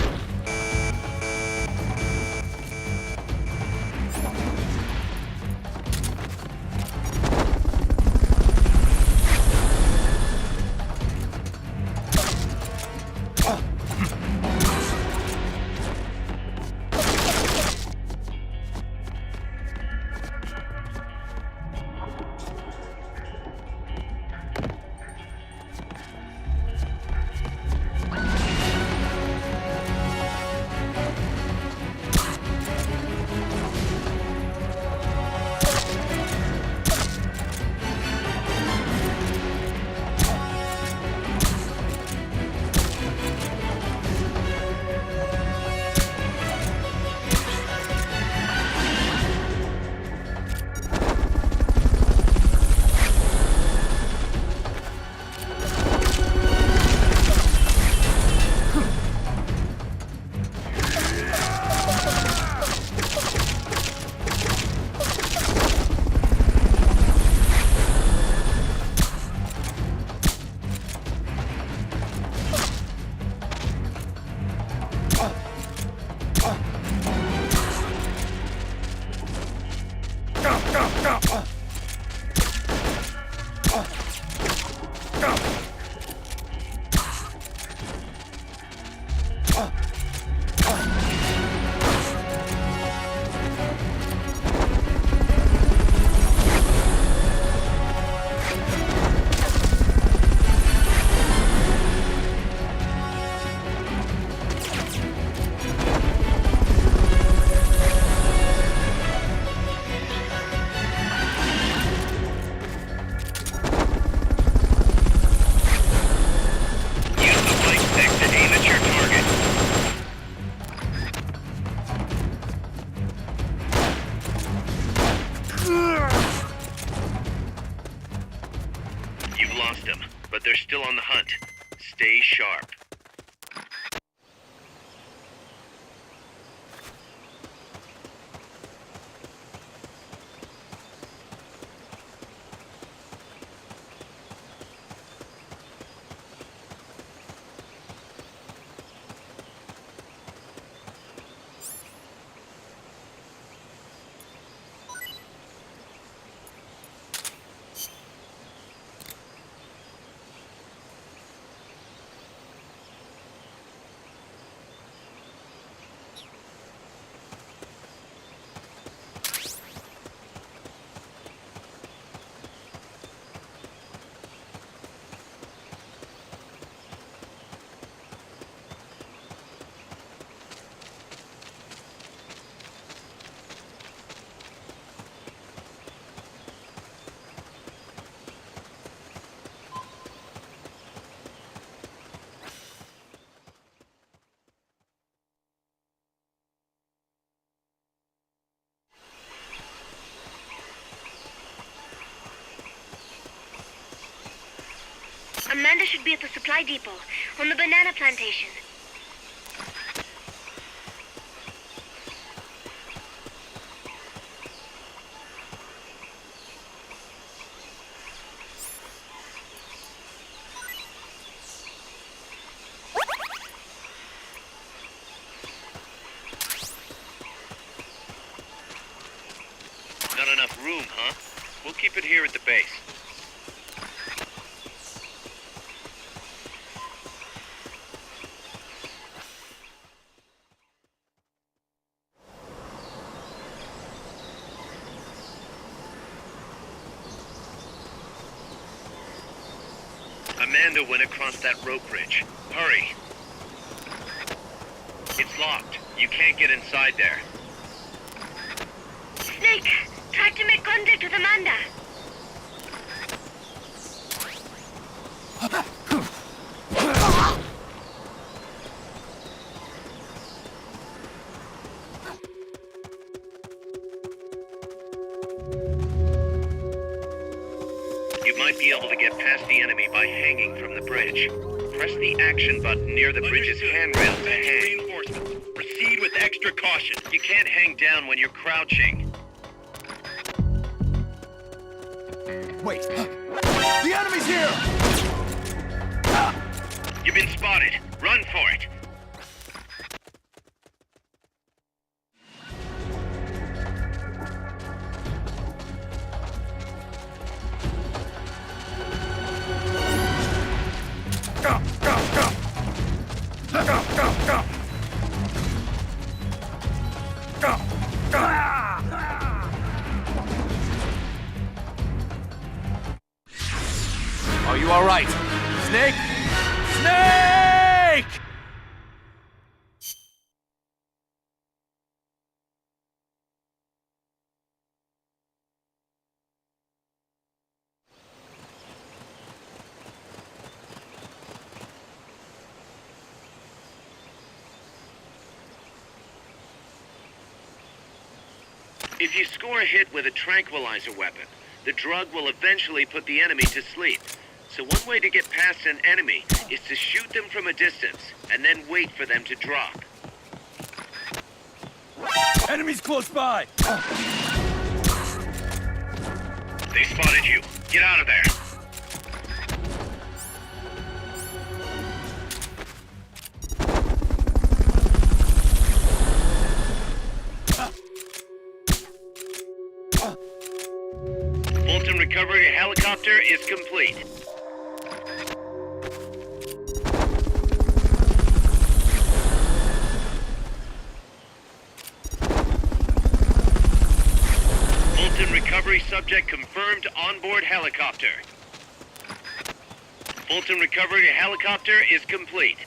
but they're still on the hunt. Stay sharp. Amanda should be at the supply depot, on the banana plantation. Not enough room, huh? We'll keep it here at the base. Amanda went across that rope bridge. Hurry. It's locked. You can't get inside there. Snake, try to make contact with Amanda. You might be able to get past the enemy by hanging from the bridge. Press the action button near the bridge's handrail to hang. Reinforcements. Proceed with extra caution. You can't hang down when you're crouching. Wait! The enemy's here! You've been spotted. Run for it. Go! Go! Go! Go! Go! Go! Go! Go! Are you all right? Snake? Snake! If you score a hit with a tranquilizer weapon, the drug will eventually put the enemy to sleep. So one way to get past an enemy is to shoot them from a distance, and then wait for them to drop. Enemies close by! They spotted you. Get out of there. Fulton recovery helicopter is complete. Fulton recovery subject confirmed onboard helicopter. Fulton recovery helicopter is complete.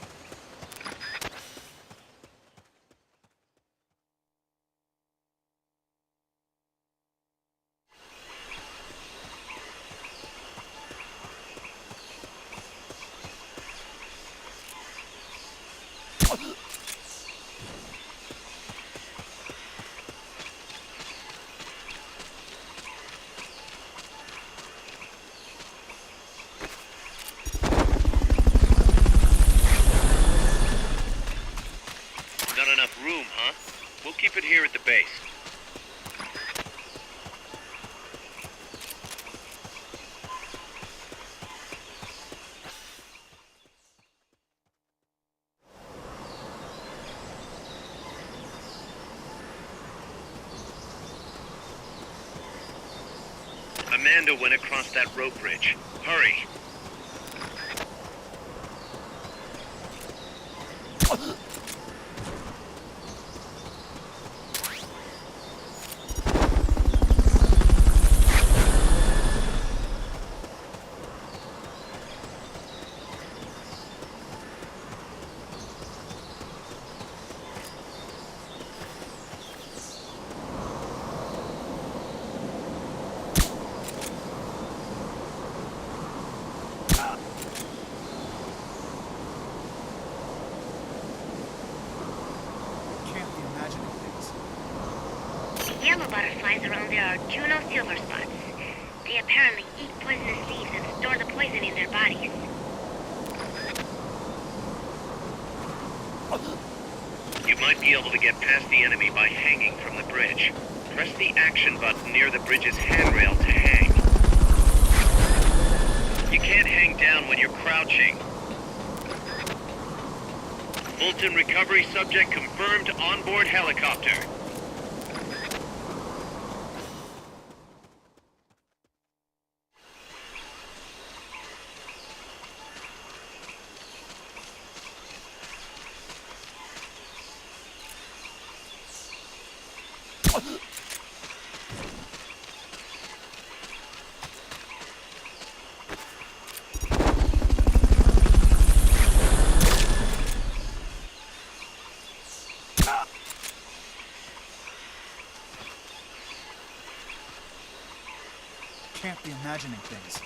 Not enough room, huh? We'll keep it here at the base. Amanda went across that rope bridge. Hurry. Yellow butterflies around there are Juno silver spots. They apparently eat poisonous leaves and store the poison in their bodies. You might be able to get past the enemy by hanging from the bridge. Press the action button near the bridge's handrail to hang. You can't hang down when you're crouching. Fulton recovery subject confirmed onboard helicopter. Can't be imagining things.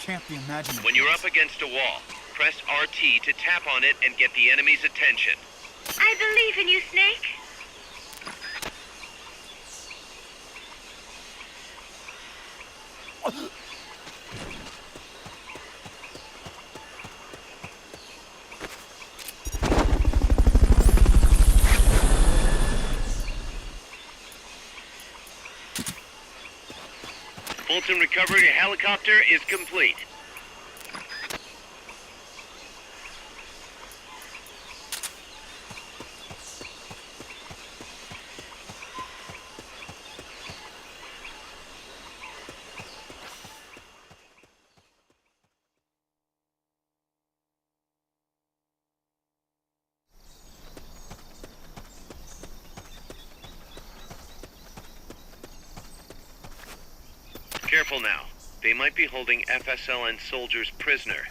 Can't be imagining. When you're up against a wall, press RT to tap on it and get the enemy's attention. I believe in you, Snake. Fulton recovery helicopter is complete. Careful now. They might be holding FSLN soldiers prisoner.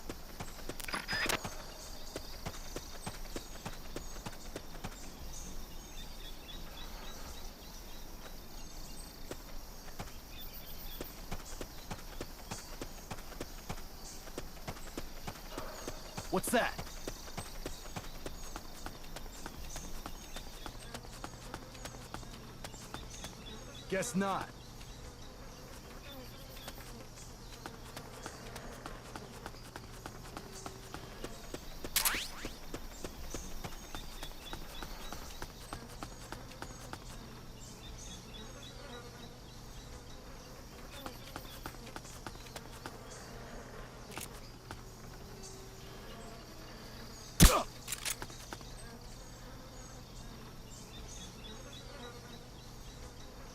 What's that? Guess not.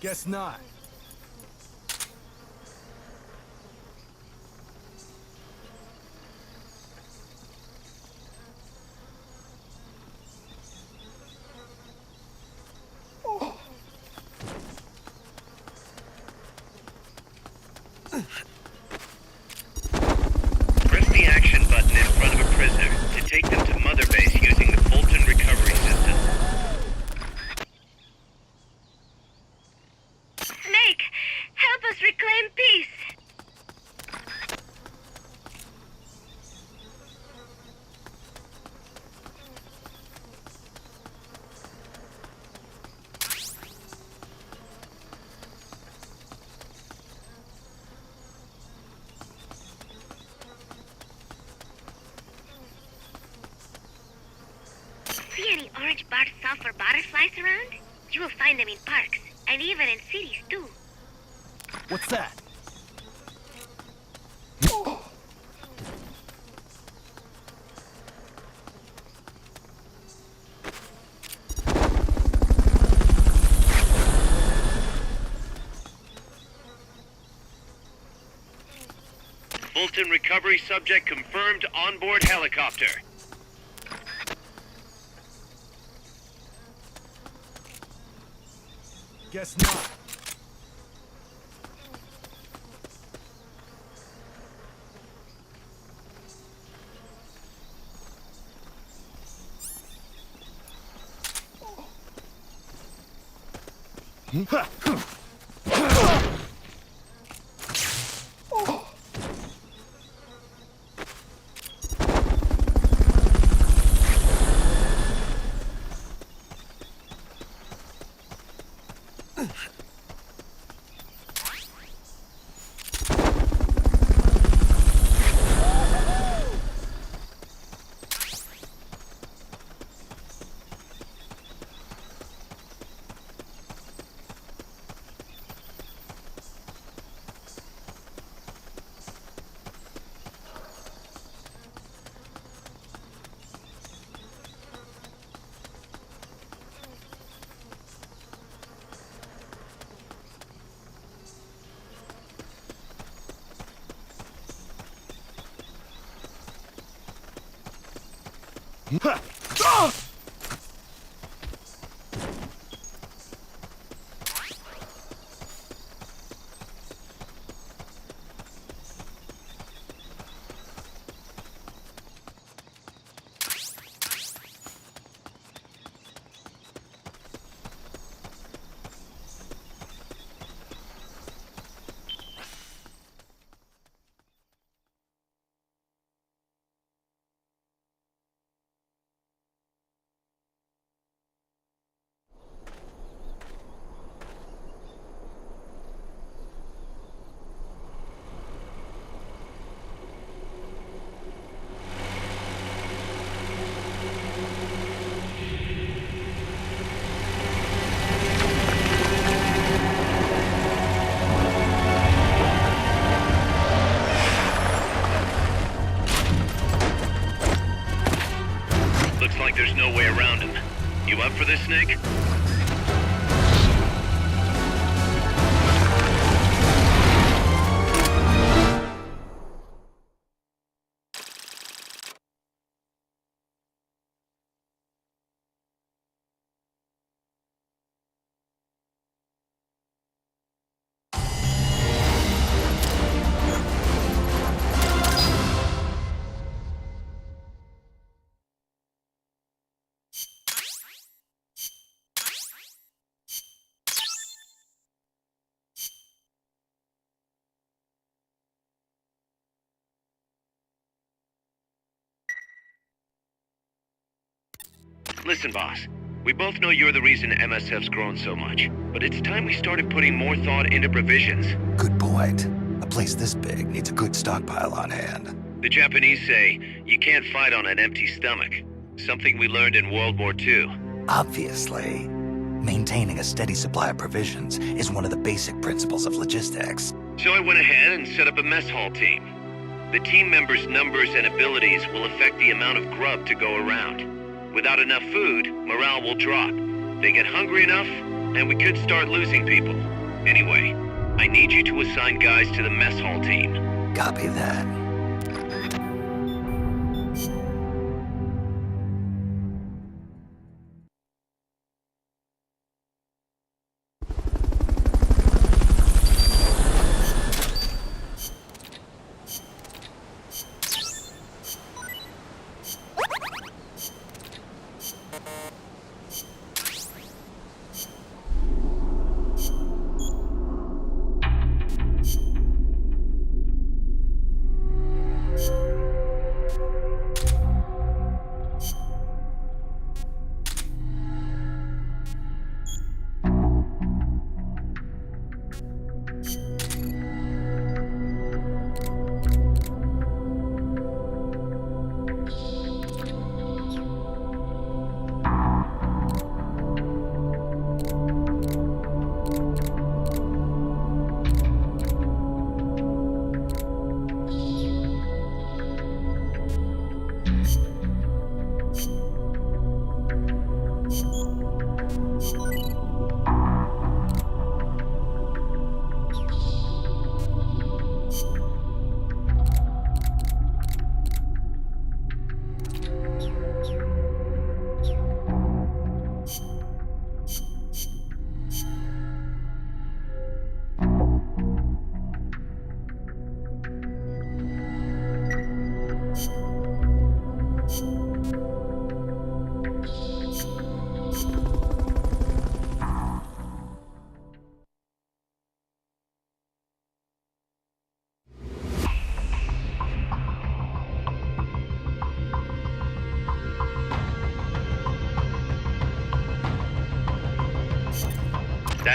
Guess not. Press the action button in front of a prisoner to take them to Mother Base using the Fulton recovery system. Snake, help us reclaim peace. See any orange barred sulfur butterflies around? You will find them in parks, and even in cities too. What's that? Fulton recovery subject confirmed onboard helicopter. Guess not. Looks like there's no way around him. You up for this, Snake? Listen, boss. We both know you're the reason MSF's grown so much, but it's time we started putting more thought into provisions. Good point. A place this big needs a good stockpile on hand. The Japanese say, you can't fight on an empty stomach. Something we learned in World War II. Obviously. Maintaining a steady supply of provisions is one of the basic principles of logistics. So I went ahead and set up a mess hall team. The team members' numbers and abilities will affect the amount of grub to go around. Without enough food, morale will drop. They get hungry enough, and we could start losing people. Anyway, I need you to assign guys to the mess hall team. Copy that.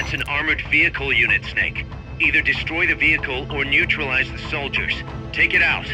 That's an armored vehicle unit, Snake. Either destroy the vehicle or neutralize the soldiers. Take it out.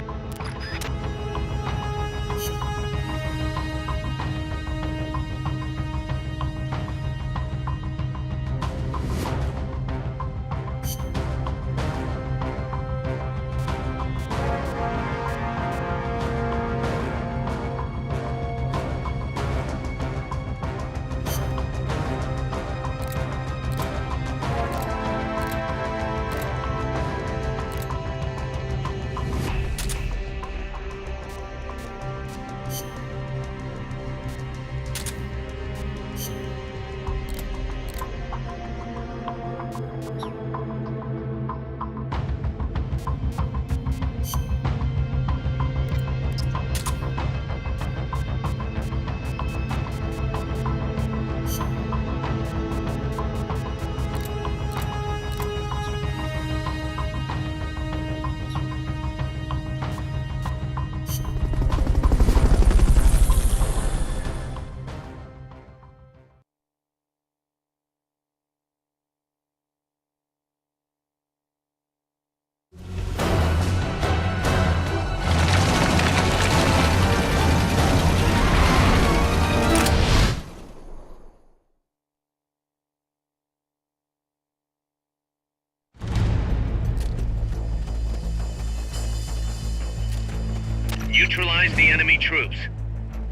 Neutralize the enemy troops.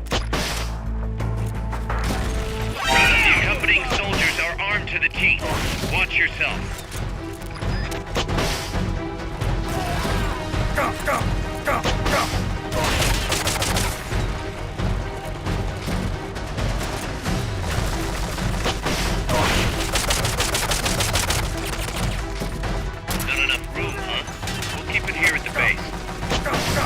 The accompanying soldiers are armed to the teeth. Watch yourself. Go, go, go, go! Not enough room, huh? We'll keep it here at the base. Go, go!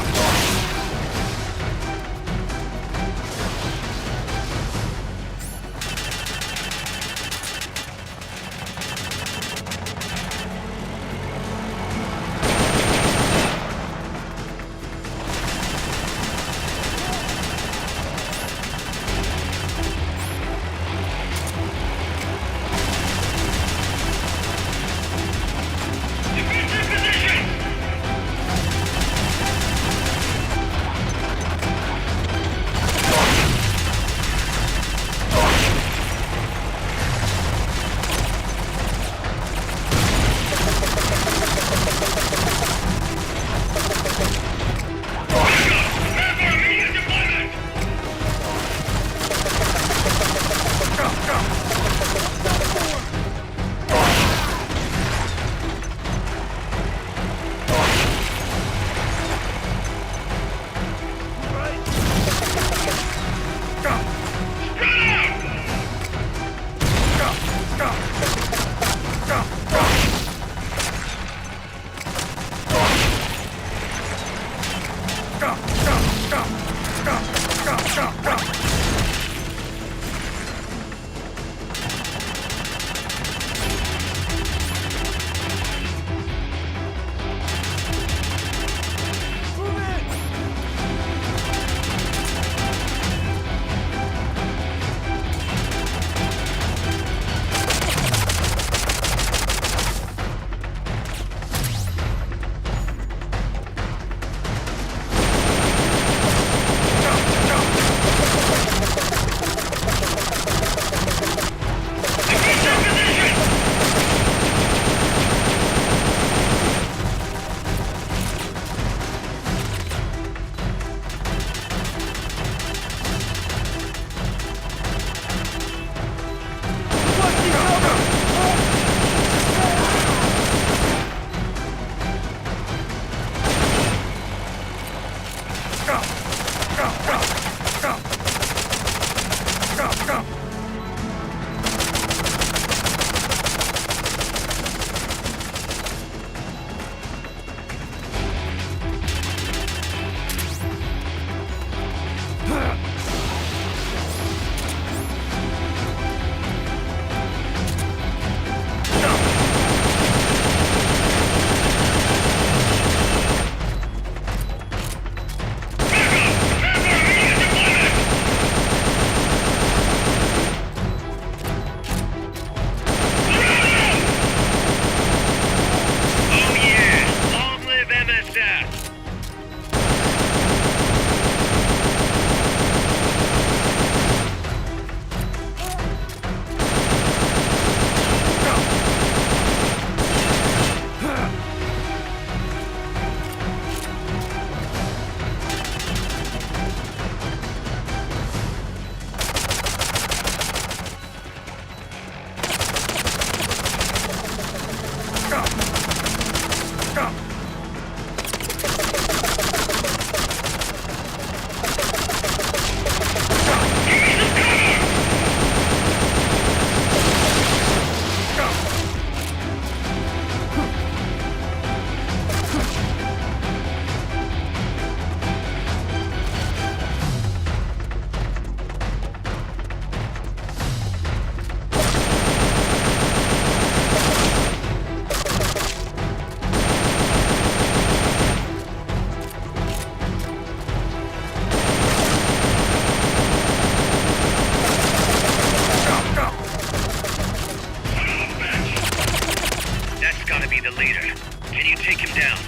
That's gotta be the leader. Can you take him down?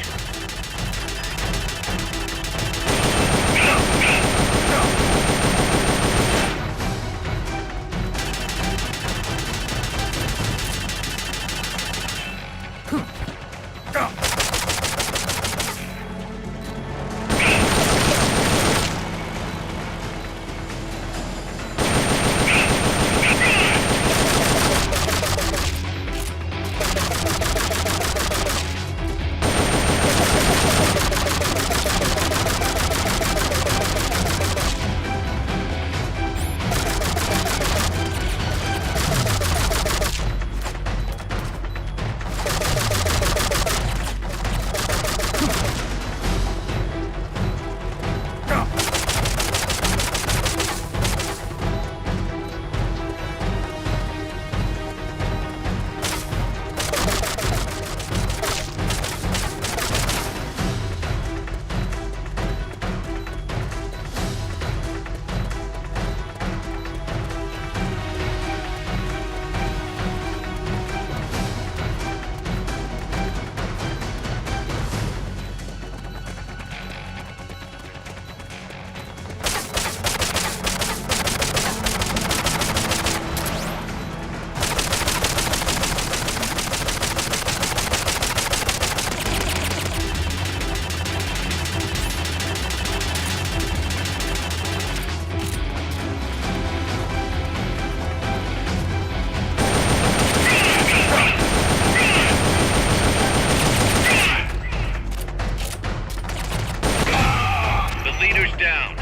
Down.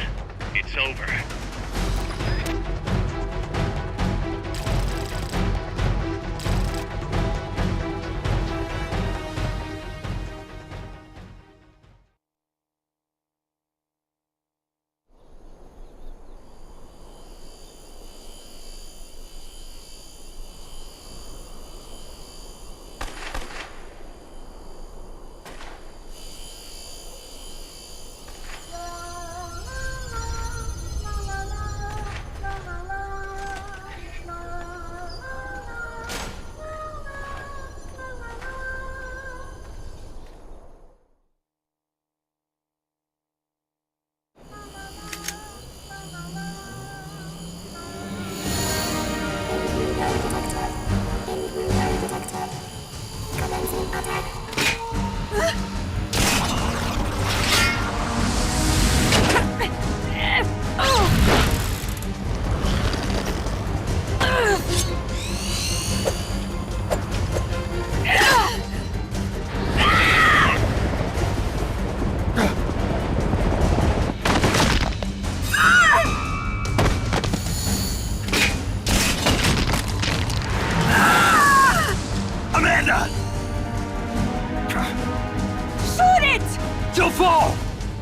It's over.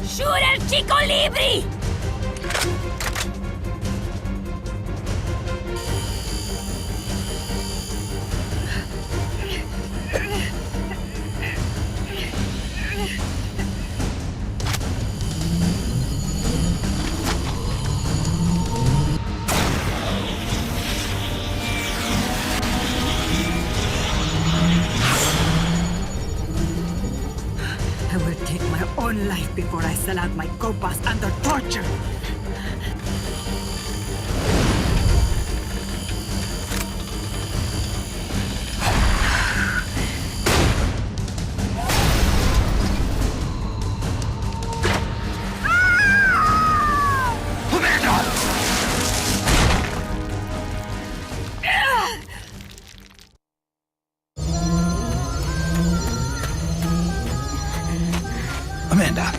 ¡Shoot el chico libre! I will take my own life before I sell out my copas under torture. Amanda!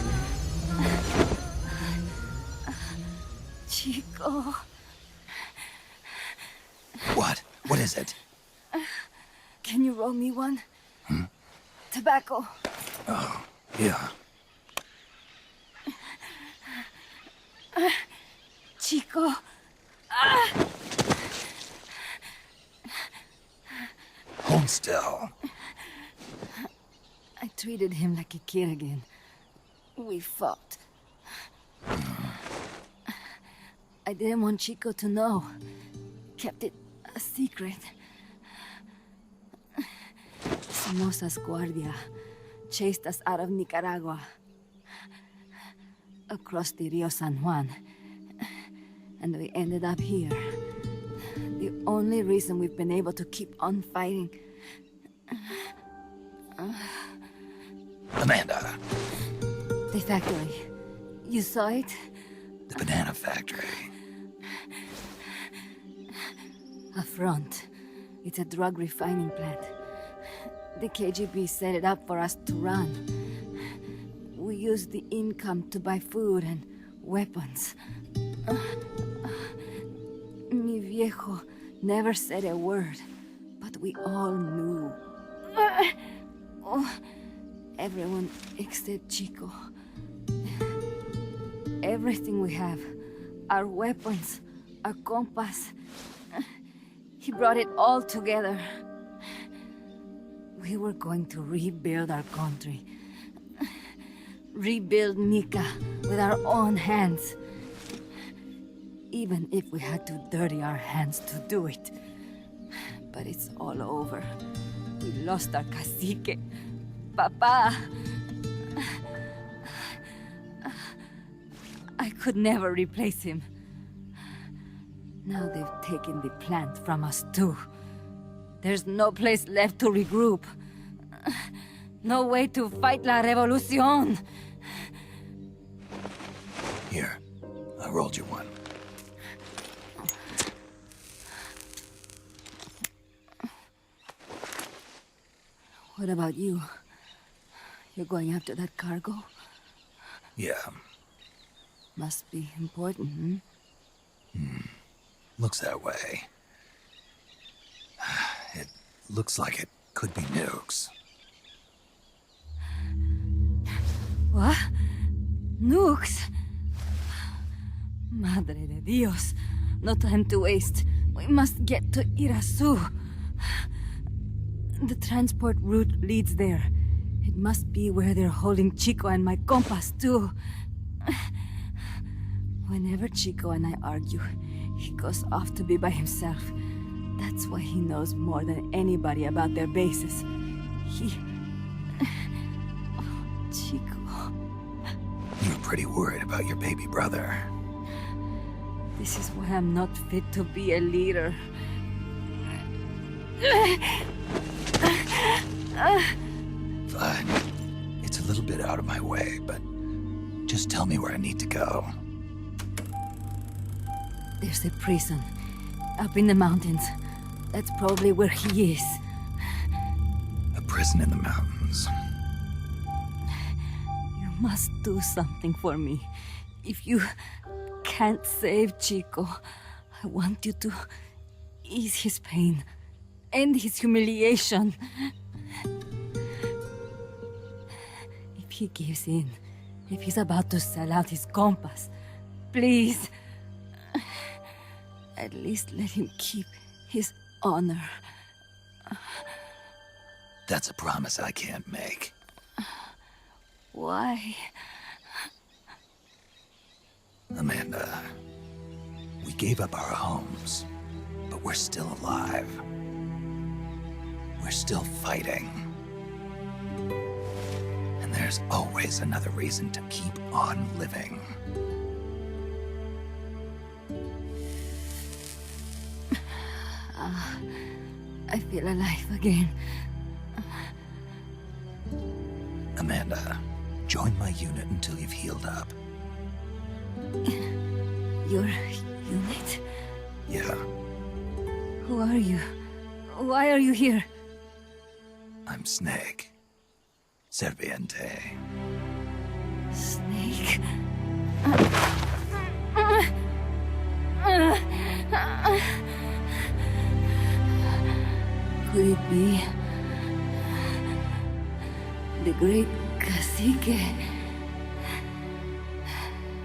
Chico. What? What is it? Can you roll me one? Tobacco. Oh, yeah. Chico. Hold still. I treated him like a kid again. We fought. I didn't want Chico to know. Kept it a secret. Somoza's Guardia chased us out of Nicaragua, across the Rio San Juan, and we ended up here. The only reason we've been able to keep on fighting. Amanda, The factory. You saw it? the banana factory. A front. It's a drug refining plant. The KGB set it up for us to run. We used the income to buy food and weapons. Mi viejo never said a word, but we all knew. Everyone except Chico. Everything we have, our weapons, our compass, he brought it all together. We were going to rebuild our country. Rebuild Nika with our own hands. Even if we had to dirty our hands to do it. But it's all over. We lost our cacique. Papa. I could never replace him. Now they've taken the plant from us too. There's no place left to regroup. No way to fight la revolución. Here, I rolled you one. What about you? You're going after that cargo? Yeah, Must be important, looks that way. It looks like it could be nukes. What? Nukes? Madre de Dios. No time to waste. We must get to Irasu. The transport route leads there. It must be where they're holding Chico and my compass, too. Whenever Chico and I argue, he goes off to be by himself. That's why he knows more than anybody about their bases. Oh, Chico. You're pretty worried about your baby brother. This is why I'm not fit to be a leader. Fine. It's a little bit out of my way, but just tell me where I need to go. There's a prison up in the mountains. That's probably where he is. A prison in the mountains. You must do something for me. If you can't save Chico, I want you to ease his pain, end his humiliation. If he gives in, if he's about to sell out his compass, please, at least let him keep his honor. That's a promise I can't make. Why? Amanda, we gave up our homes, but we're still alive. We're still fighting. And there's always another reason to keep on living. I feel alive again. Amanda, join my unit until you've healed up. Your unit? Yeah, Who are you? Why are you here? I'm Snake. Serviente. Snake? Could it be the great cacique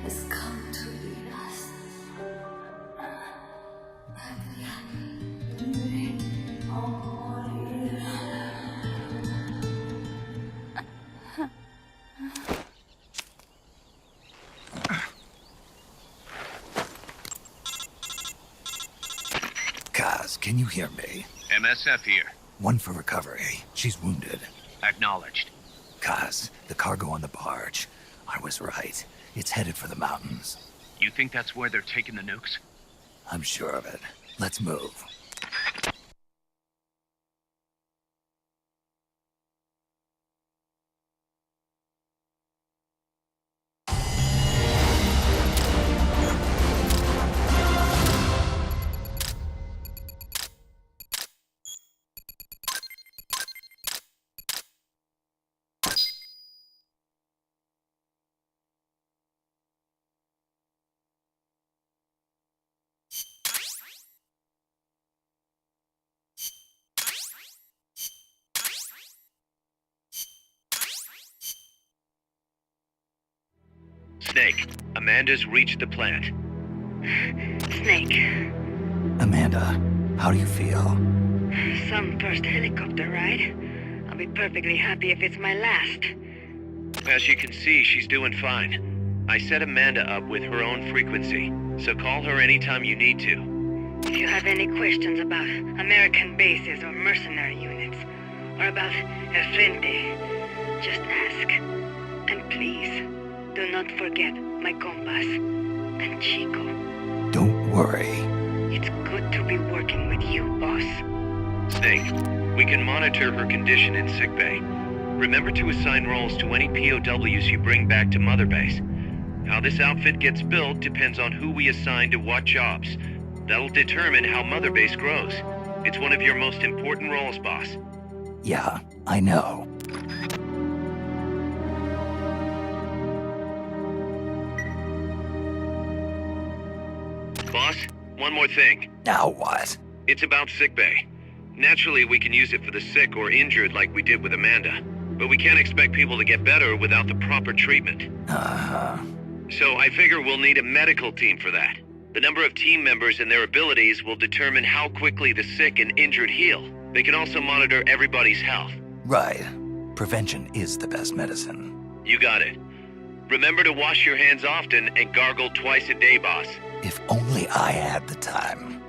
has come to lead us? Kaz, can you hear me? MSF here. One for recovery. She's wounded. Acknowledged. Kaz, the cargo on the barge. I was right. It's headed for the mountains. You think that's where they're taking the nukes? I'm sure of it. Let's move. Snake, Amanda's reached the plant. Snake, Amanda, how do you feel? some first helicopter ride. I'll be perfectly happy if it's my last. As you can see, she's doing fine. I set Amanda up with her own frequency, so call her anytime you need to. If you have any questions about American bases or mercenary units, or about El Frente, just ask. And please, do not forget my compass and Chico. Don't worry. It's good to be working with you, boss. Snake, we can monitor her condition in sickbay. Remember to assign roles to any POWs you bring back to Mother Base. How this outfit gets built depends on who we assign to what jobs. That'll determine how Mother Base grows. It's one of your most important roles, boss. Yeah, I know. Boss, one more thing. Now what? It's about sickbay. Naturally, we can use it for the sick or injured like we did with Amanda. But we can't expect people to get better without the proper treatment. Uh-huh. So I figure we'll need a medical team for that. The number of team members and their abilities will determine how quickly the sick and injured heal. They can also monitor everybody's health. Right. Prevention is the best medicine. You got it. Remember to wash your hands often and gargle twice a day, boss. If only I had the time.